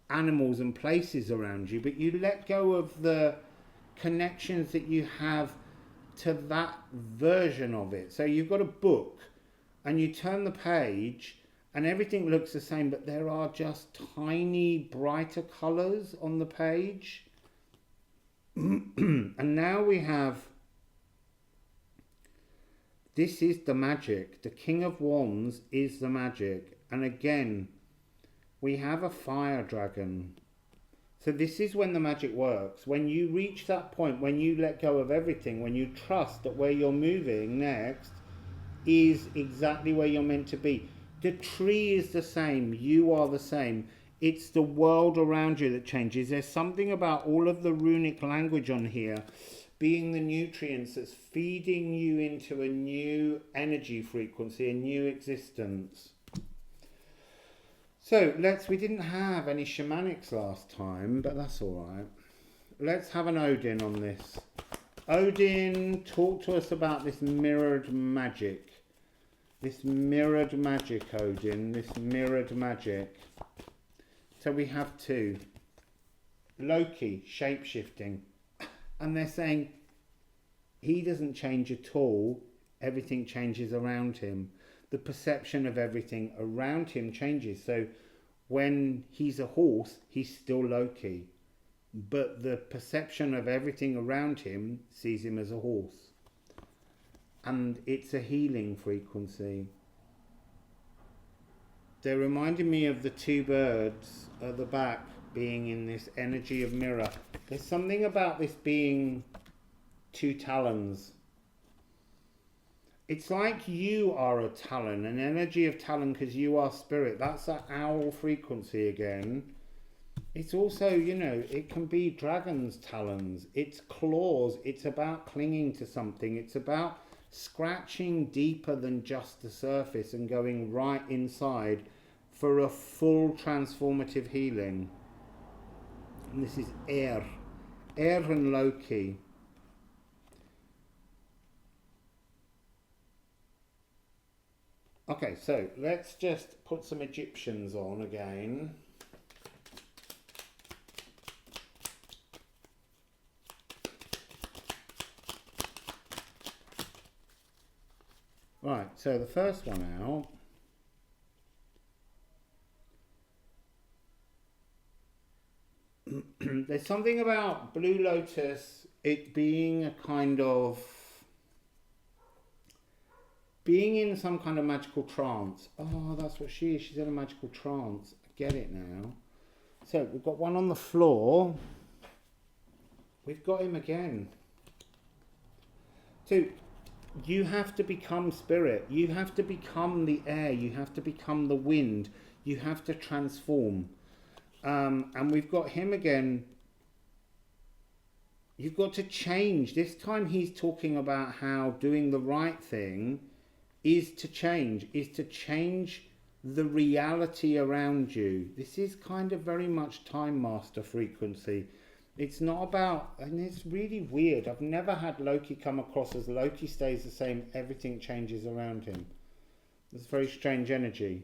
Speaker 1: animals and places around you, but you let go of the connections that you have to that version of it. So you've got a book and you turn the page and everything looks the same, but there are just tiny brighter colors on the page. And now we have, this is the magic. The King of Wands is the magic. And again, we have a fire dragon. So this is when the magic works. When you reach that point, when you let go of everything, when you trust that where you're moving next is exactly where you're meant to be. The tree is the same. You are the same. It's the world around you that changes. There's something about all of the runic language on here being the nutrients that's feeding you into a new energy frequency, a new existence. So we didn't have any shamanics last time, but that's all right. Let's have an Odin on this. Odin, talk to us about this mirrored magic. This mirrored magic, Odin, this mirrored magic. So we have 2. Loki, shape-shifting. And they're saying he doesn't change at all. Everything changes around him. The perception of everything around him changes. So when he's a horse, he's still Loki. But the perception of everything around him sees him as a horse. And it's a healing frequency. They're reminding me of the 2 birds at the back being in this energy of mirror. There's something about this being 2 talons. It's like you are a talon, an energy of talon, because you are spirit. That's that owl frequency again. It's also, you know, it can be dragon's talons. It's claws. It's about clinging to something. It's about scratching deeper than just the surface and going right inside for a full transformative healing. And this is air and Loki. Okay, so let's just put some Egyptians on again. Right, so the first one out. There's something about Blue Lotus, it being a kind of, being in some kind of magical trance. Oh, that's what she is. She's in a magical trance. I get it now. So we've got one on the floor. We've got him again. So you have to become spirit. You have to become the air. You have to become the wind. You have to transform. And we've got him again. You've got to change. This time he's talking about how doing the right thing is to change the reality around you. This is kind of very much Time Master frequency. It's not about, and it's really weird, I've never had Loki come across as Loki stays the same, everything changes around him. It's very strange energy.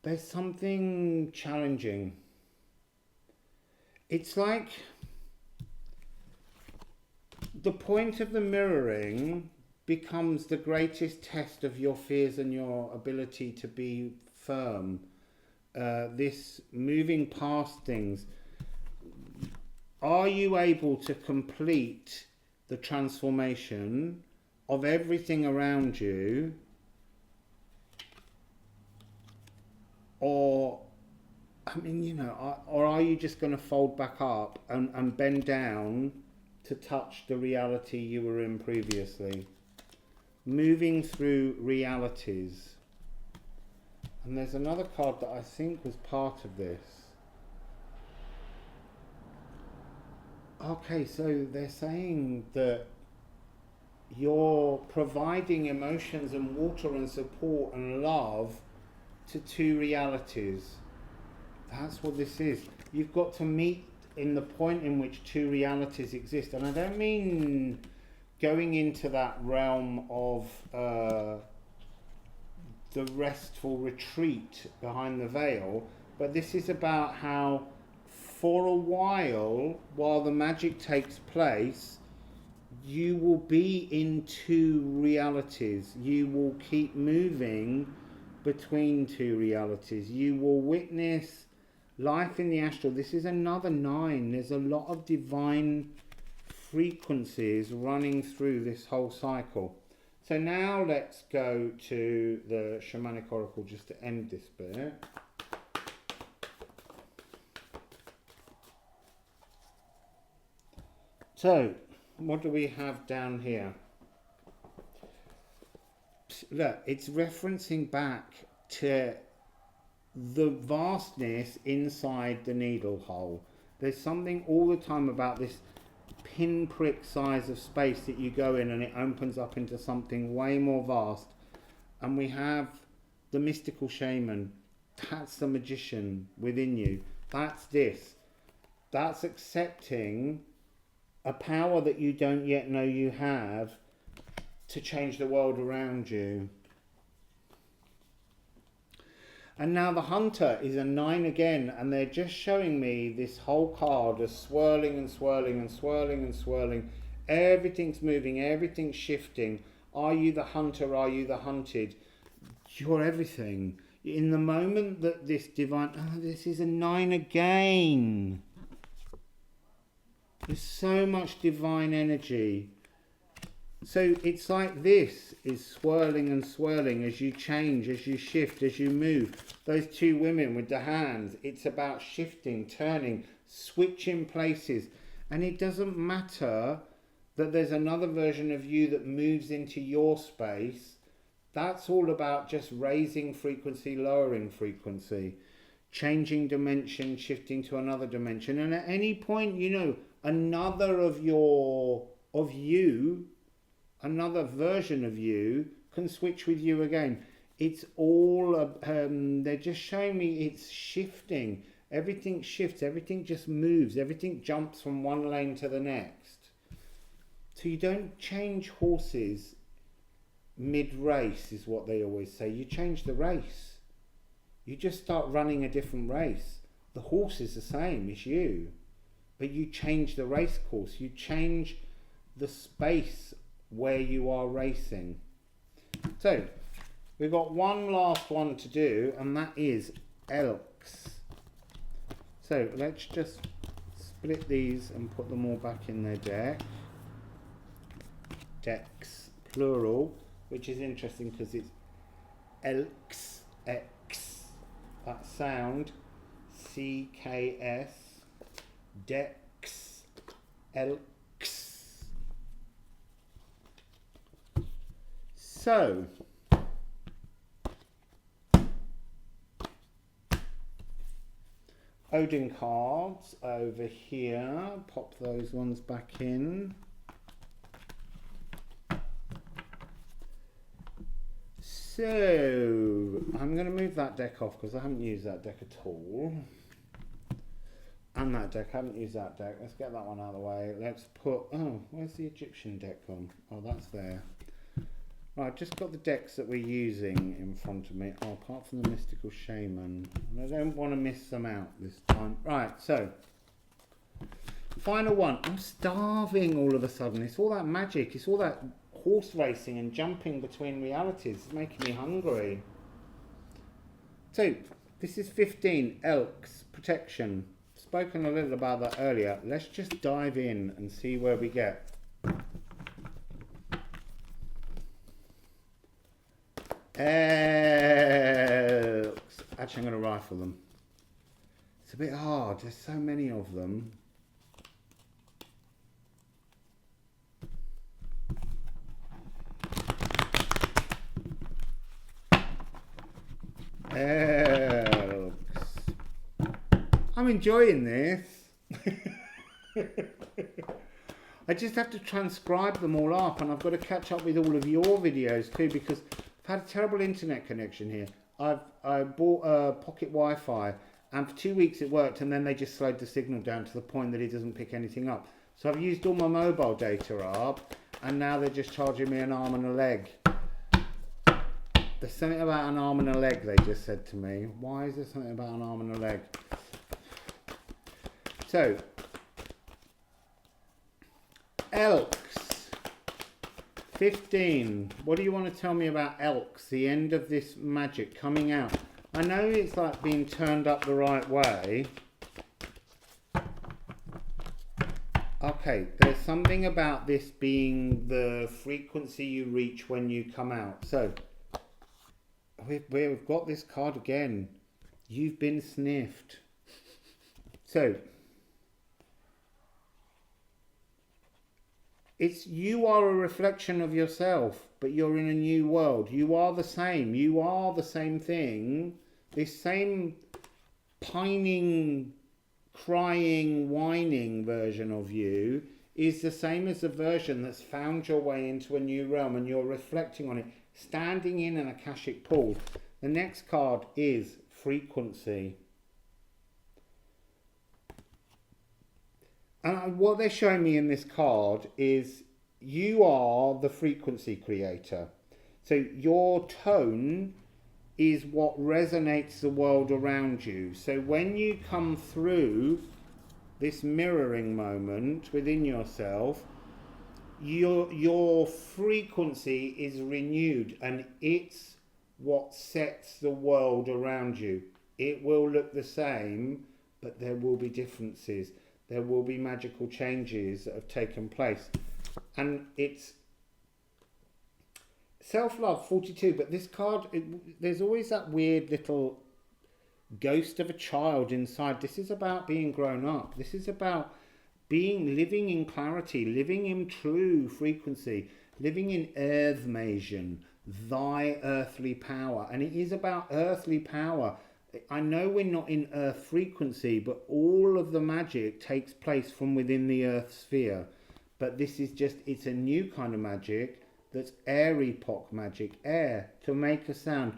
Speaker 1: There's something challenging. It's like the point of the mirroring becomes the greatest test of your fears and your ability to be firm. This moving past things. Are you able to complete the transformation of everything around you? Or, I mean, you know, or are you just going to fold back up and bend down to touch the reality you were in previously? Moving through realities. And there's another card that I think was part of this. Okay, so they're saying that you're providing emotions and water and support and love to two realities. That's what this is. You've got to meet in the point in which two realities exist. And I don't mean going into that realm of the restful retreat behind the veil, but this is about how for a while the magic takes place, you will be in two realities. You will keep moving between two realities. You will witness life in the astral. This is another 9. There's a lot of divine frequencies running through this whole cycle. So now let's go to the shamanic oracle just to end this bit. So what do we have down here? Look, it's referencing back to the vastness inside the needle hole. There's something all the time about this pinprick size of space that you go in and it opens up into something way more vast. And we have the mystical shaman. That's the magician within you. That's this. That's accepting a power that you don't yet know you have to change the world around you. And now the hunter is a 9 again, and they're just showing me this whole card as swirling and swirling and swirling and swirling. Everything's moving, everything's shifting. Are you the hunter? Are you the hunted? You're everything. In the moment that this divine... Oh, this is a 9 again. There's so much divine energy. So it's like this is swirling and swirling as you change, as you shift, as you move. Those two women with the hands, it's about shifting, turning, switching places. And it doesn't matter that there's another version of you that moves into your space. That's all about just raising frequency, lowering frequency, changing dimension, shifting to another dimension. And at any point, you know, another of you, another version of you can switch with you again. It's all, they're just showing me it's shifting. Everything shifts, everything just moves, everything jumps from one lane to the next. So you don't change horses mid-race is what they always say. You change the race. You just start running a different race. The horse is the same, it's you. But you change the race course. You change the space where you are racing. So we've got one last one to do, and that is elks. So let's just split these and put them all back in their deck. Decks, plural, which is interesting because it's elks, X, that sound, CKS. decks, elks. So, Odin cards over here, pop those ones back in. So, I'm going to move that deck off because I haven't used that deck at all. And that deck, I haven't used that deck. Let's get that one out of the way. Let's put, oh, where's the Egyptian deck gone? Oh, that's there. Right, just got the decks that we're using in front of me. Oh, apart from the Mystical Shaman. I don't want to miss them out this time. Right, so. Final one. I'm starving all of a sudden. It's all that magic. It's all that horse racing and jumping between realities. It's making me hungry. So, this is 15. Elks. Protection. Spoken a little about that earlier. Let's just dive in and see where we get. Elks. Actually, I'm going to rifle them. It's a bit hard. There's so many of them. Elks. I'm enjoying this. I just have to transcribe them all up, and I've got to catch up with all of your videos too, because I've had a terrible internet connection here. I bought a pocket Wi-Fi, and for 2 weeks it worked, and then they just slowed the signal down to the point that it doesn't pick anything up. So I've used all my mobile data up, and now they're just charging me an arm and a leg. There's something about an arm and a leg, they just said to me. Why is there something about an arm and a leg? So, elks. 15. What do you want to tell me about elks? The end of this magic coming out. I know it's like being turned up the right way. Okay, there's something about this being the frequency you reach when you come out. So, we've got this card again. You've been sniffed. So, it's you are a reflection of yourself, but you're in a new world. You are the same. You are the same thing. This same pining, crying, whining version of you is the same as the version that's found your way into a new realm, and you're reflecting on it, standing in an Akashic pool. The next card is frequency. And what they're showing me in this card is you are the frequency creator. So your tone is what resonates the world around you. So when you come through this mirroring moment within yourself, your frequency is renewed, and it's what sets the world around you. It will look the same, but there will be differences. There will be magical changes that have taken place. And it's self-love 42, but this card, there's always that weird little ghost of a child inside. This is about being grown up. This is about living in clarity, living in true frequency, living in Earthmasian, thy earthly power. And it is about earthly power. I know we're not in earth frequency, but all of the magic takes place from within the earth sphere. But this is just, it's a new kind of magic that's air epoch magic, air, to make a sound.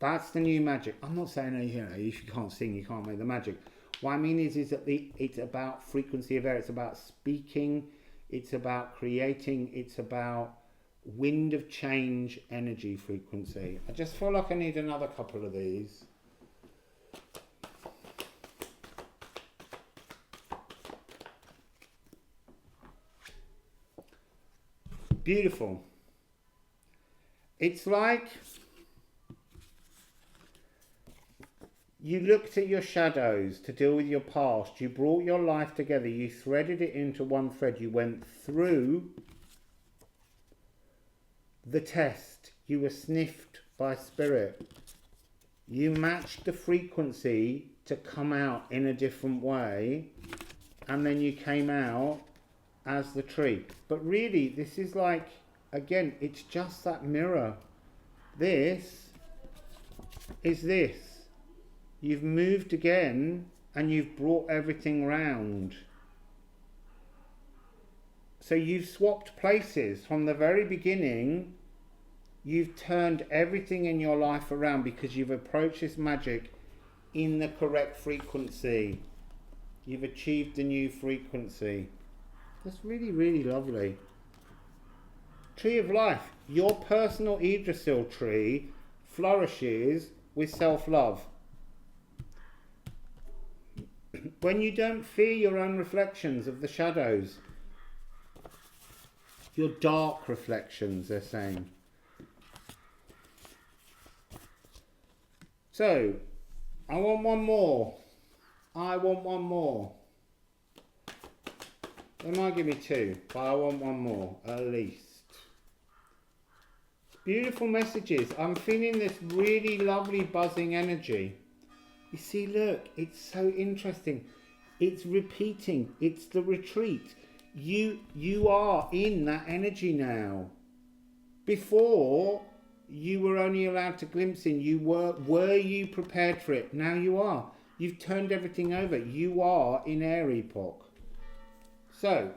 Speaker 1: That's the new magic. I'm not saying, if you can't sing, you can't make the magic. What I mean is that it's about frequency of air. It's about speaking. It's about creating. It's about wind of change, energy frequency. I just feel like I need another couple of these. Beautiful. It's like you looked at your shadows to deal with your past. You brought your life together. You threaded it into one thread. You went through the test. You were sniffed by spirit. You matched the frequency to come out in a different way, and then you came out as the tree. But really, this is like, again, it's just that mirror. This is this. You've moved again, and you've brought everything round. So you've swapped places from the very beginning. You've turned everything in your life around because you've approached this magic in the correct frequency. You've achieved the new frequency. That's really, really lovely. Tree of Life. Your personal Yggdrasil tree flourishes with self-love. When you don't fear your own reflections of the shadows, your dark reflections, they're saying. So, I want one more. I want one more. They might give me two, but I want one more, at least. Beautiful messages. I'm feeling this really lovely buzzing energy. You see, look, it's so interesting. It's repeating. It's the retreat. You are in that energy now. Before, you were only allowed to glimpse in. Were you prepared for it? Now you are. You've turned everything over. You are in air epoch. So,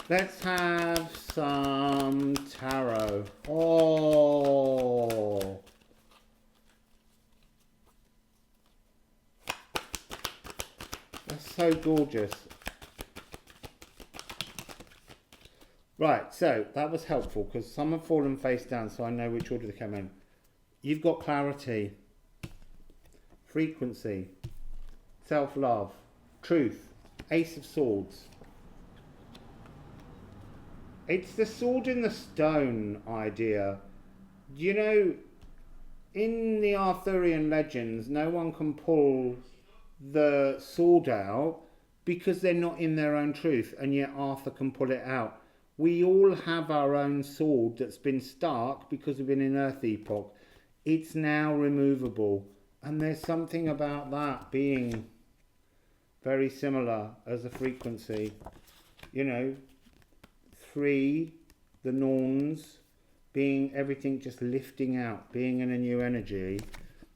Speaker 1: let's have some tarot. Oh. That's so gorgeous. Right, so that was helpful because some have fallen face down, so I know which order they came in. You've got clarity, frequency, self-love, truth, Ace of Swords. It's the sword in the stone idea. You know, in the Arthurian legends, no one can pull the sword out because they're not in their own truth, and yet Arthur can pull it out. We all have our own sword that's been stuck because we've been in Earth Epoch. It's now removable. And there's something about that being very similar as a frequency. You know, 3, the Norns, being everything just lifting out, being in a new energy.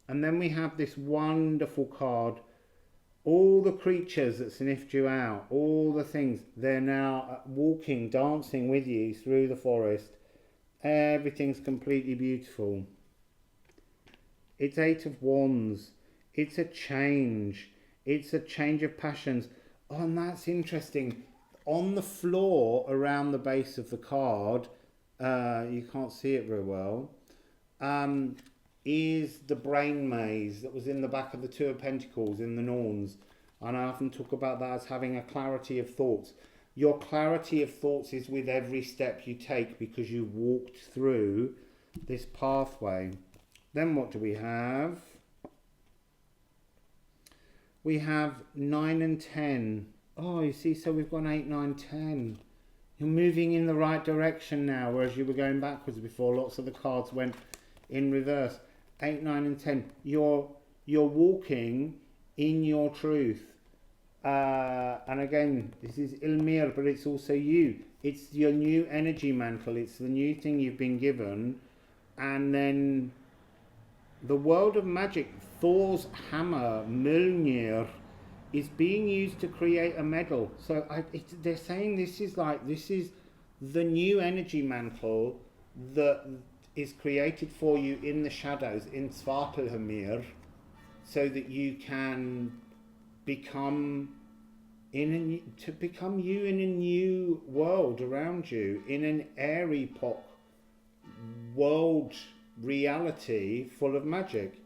Speaker 1: And then we have this wonderful card. All the creatures that sniffed you out, all the things, they're now walking, dancing with you through the forest. Everything's completely beautiful. It's 8 of Wands. It's a change. It's a change of passions. Oh, and that's interesting. On the floor around the base of the card, you can't see it very well, is the brain maze that was in the back of the Two of Pentacles in the Norns. And I often talk about that as having a clarity of thoughts. Your clarity of thoughts is with every step you take because you walked through this pathway. Then what do we have? We have 9 and 10. Oh, you see, so we've gone 8, 9, 10. You're moving in the right direction now, whereas you were going backwards before. Lots of the cards went in reverse. 8, 9 and 10. You're walking in your truth. And again, this is Ilmir, but it's also you. It's your new energy mantle. It's the new thing you've been given. And then the world of magic, Thor's hammer, Mjolnir, is being used to create a medal. So they're saying this is the new energy mantle that is created for you in the shadows, in Svartalhamir, so that you can become become you in a new world around you, in an air epoch world reality full of magic.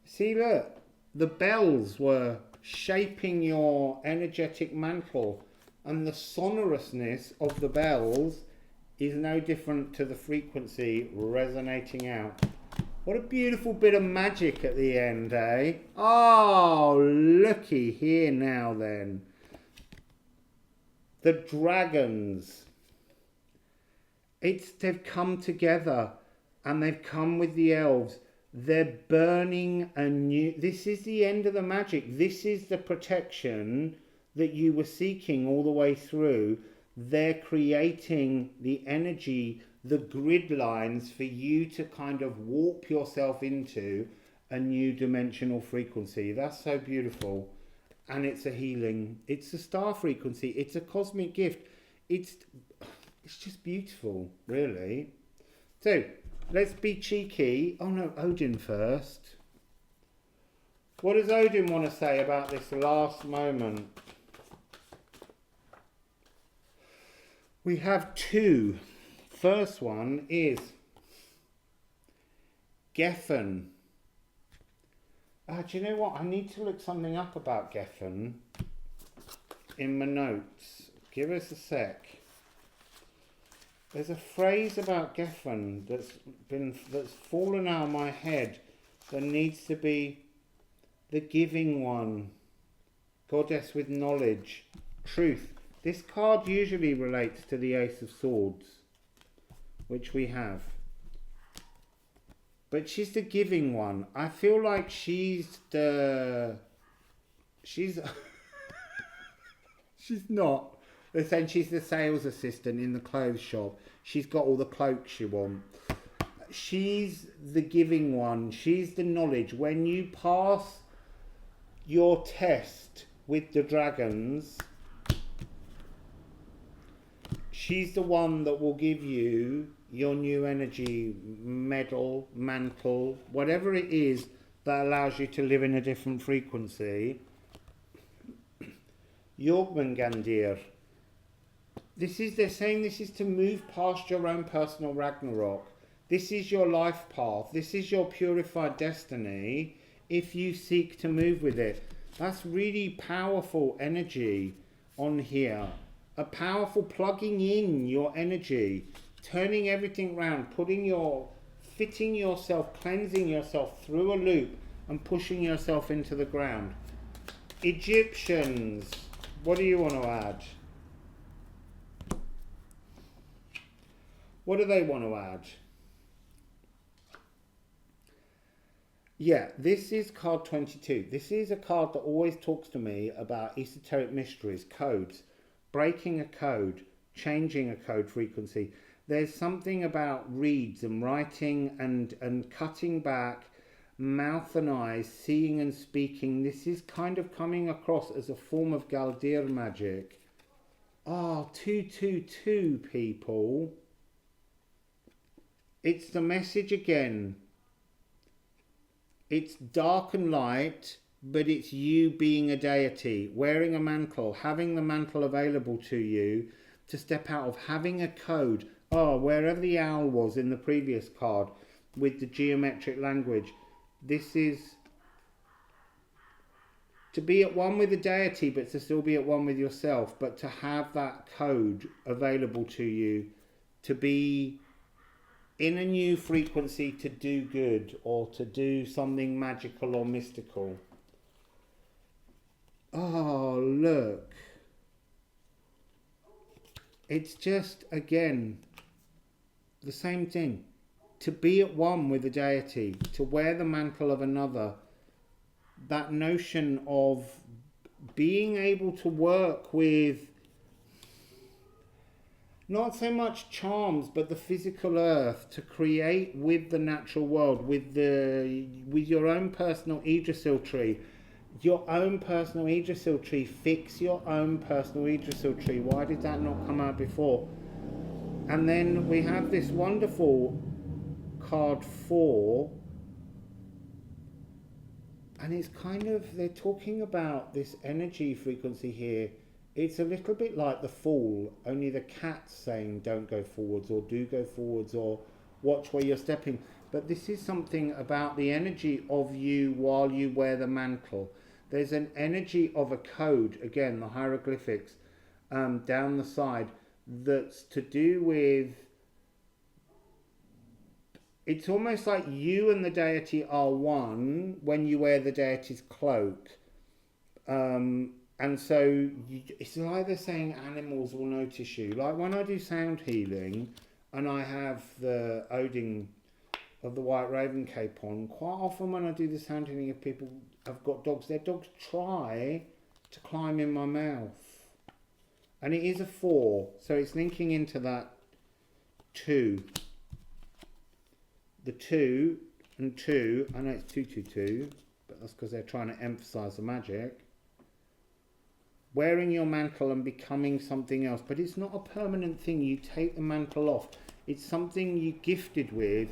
Speaker 1: See, look, the bells were shaping your energetic mantle, and the sonorousness of the bells is no different to the frequency resonating out. What a beautiful bit of magic at the end, eh? Oh, looky here now then. The dragons. They've come together and they've come with the elves. They're burning a new, this is the end of the magic. This is the protection that you were seeking all the way through. They're creating the energy, the grid lines for you to kind of warp yourself into a new dimensional frequency. That's so beautiful. And it's a healing, it's a star frequency, it's a cosmic gift. It's just beautiful, really. So let's be cheeky. Oh no, Odin first. What does Odin want to say about this last moment? We have two. First one is Geffen. Do you know what? I need to look something up about Geffen in my notes. Give us a sec. There's a phrase about Geffen that's fallen out of my head that needs to be the giving one, goddess with knowledge, truth. This card usually relates to the Ace of Swords, which we have. But she's the giving one. I feel like she's she's not. They're saying she's the sales assistant in the clothes shop. She's got all the cloaks you want. She's the giving one. She's the knowledge. When you pass your test with the dragons, she's the one that will give you your new energy, medal, mantle, whatever it is that allows you to live in a different frequency. Jormungandr. They're saying this is to move past your own personal Ragnarok. This is your life path. This is your purified destiny if you seek to move with it. That's really powerful energy on here. A powerful plugging in your energy, turning everything around, fitting yourself, cleansing yourself through a loop and pushing yourself into the ground. Egyptians, what do you want to add? What do they want to add? Yeah, this is card 22. This is a card that always talks to me about esoteric mysteries, codes, breaking a code, changing a code frequency. There's something about reeds and writing and cutting back, mouth and eyes, seeing and speaking. This is kind of coming across as a form of Galdir magic. 222 people. It's the message again. It's dark and light, but it's you being a deity, wearing a mantle, having the mantle available to you to step out of, having a code. Wherever the owl was in the previous card with the geometric language. This is to be at one with the deity, but to still be at one with yourself, but to have that code available to you, to be in a new frequency, to do good or to do something magical or mystical. Oh, look. It's just, again, the same thing. To be at one with the deity, to wear the mantle of another. That notion of being able to work with not so much charms, but the physical earth, to create with the natural world, with your own personal Yggdrasil tree. Your own personal Yggdrasil tree. Fix your own personal Yggdrasil tree. Why did that not come out before? And then we have this wonderful card 4. And it's kind of, they're talking about this energy frequency here. It's a little bit like the Fool, only the cat's saying don't go forwards or do go forwards or watch where you're stepping. But this is something about the energy of you while you wear the mantle. There's an energy of a code, again, the hieroglyphics down the side, that's to do with, it's almost like you and the deity are one when you wear the deity's cloak. And so it's like they're saying animals will notice you. Like when I do sound healing, and I have the Odin of the White Raven cape on, quite often when I do this hand healing, if people have got dogs, their dogs try to climb in my mouth. And it is a 4, so it's linking into that 2. The 2 and 2, I know it's 222, but that's because they're trying to emphasize the magic. Wearing your mantle and becoming something else, but it's not a permanent thing. You take the mantle off. It's something you're gifted with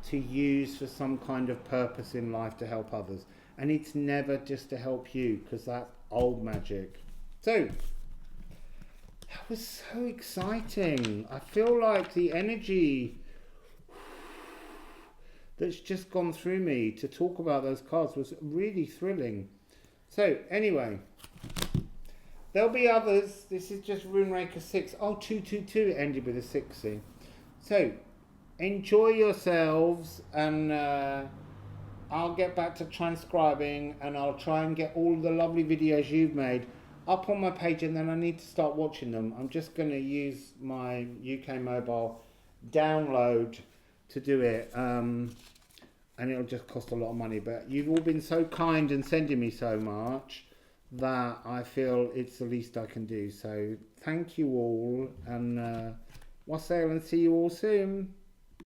Speaker 1: to use for some kind of purpose in life to help others. And it's never just to help you, because that's old magic. So, that was so exciting. I feel like the energy that's just gone through me to talk about those cards was really thrilling. So, anyway, there'll be others. This is just Rune Raker 6. Oh, 222 ended with a 60. So, enjoy yourselves, and I'll get back to transcribing, and I'll try and get all the lovely videos you've made up on my page, and then I need to start watching them. I'm just going to use my UK mobile download to do it, and it'll just cost a lot of money, but you've all been so kind and sending me so much that I feel it's the least I can do. So thank you all, and wassail, and see you all soon.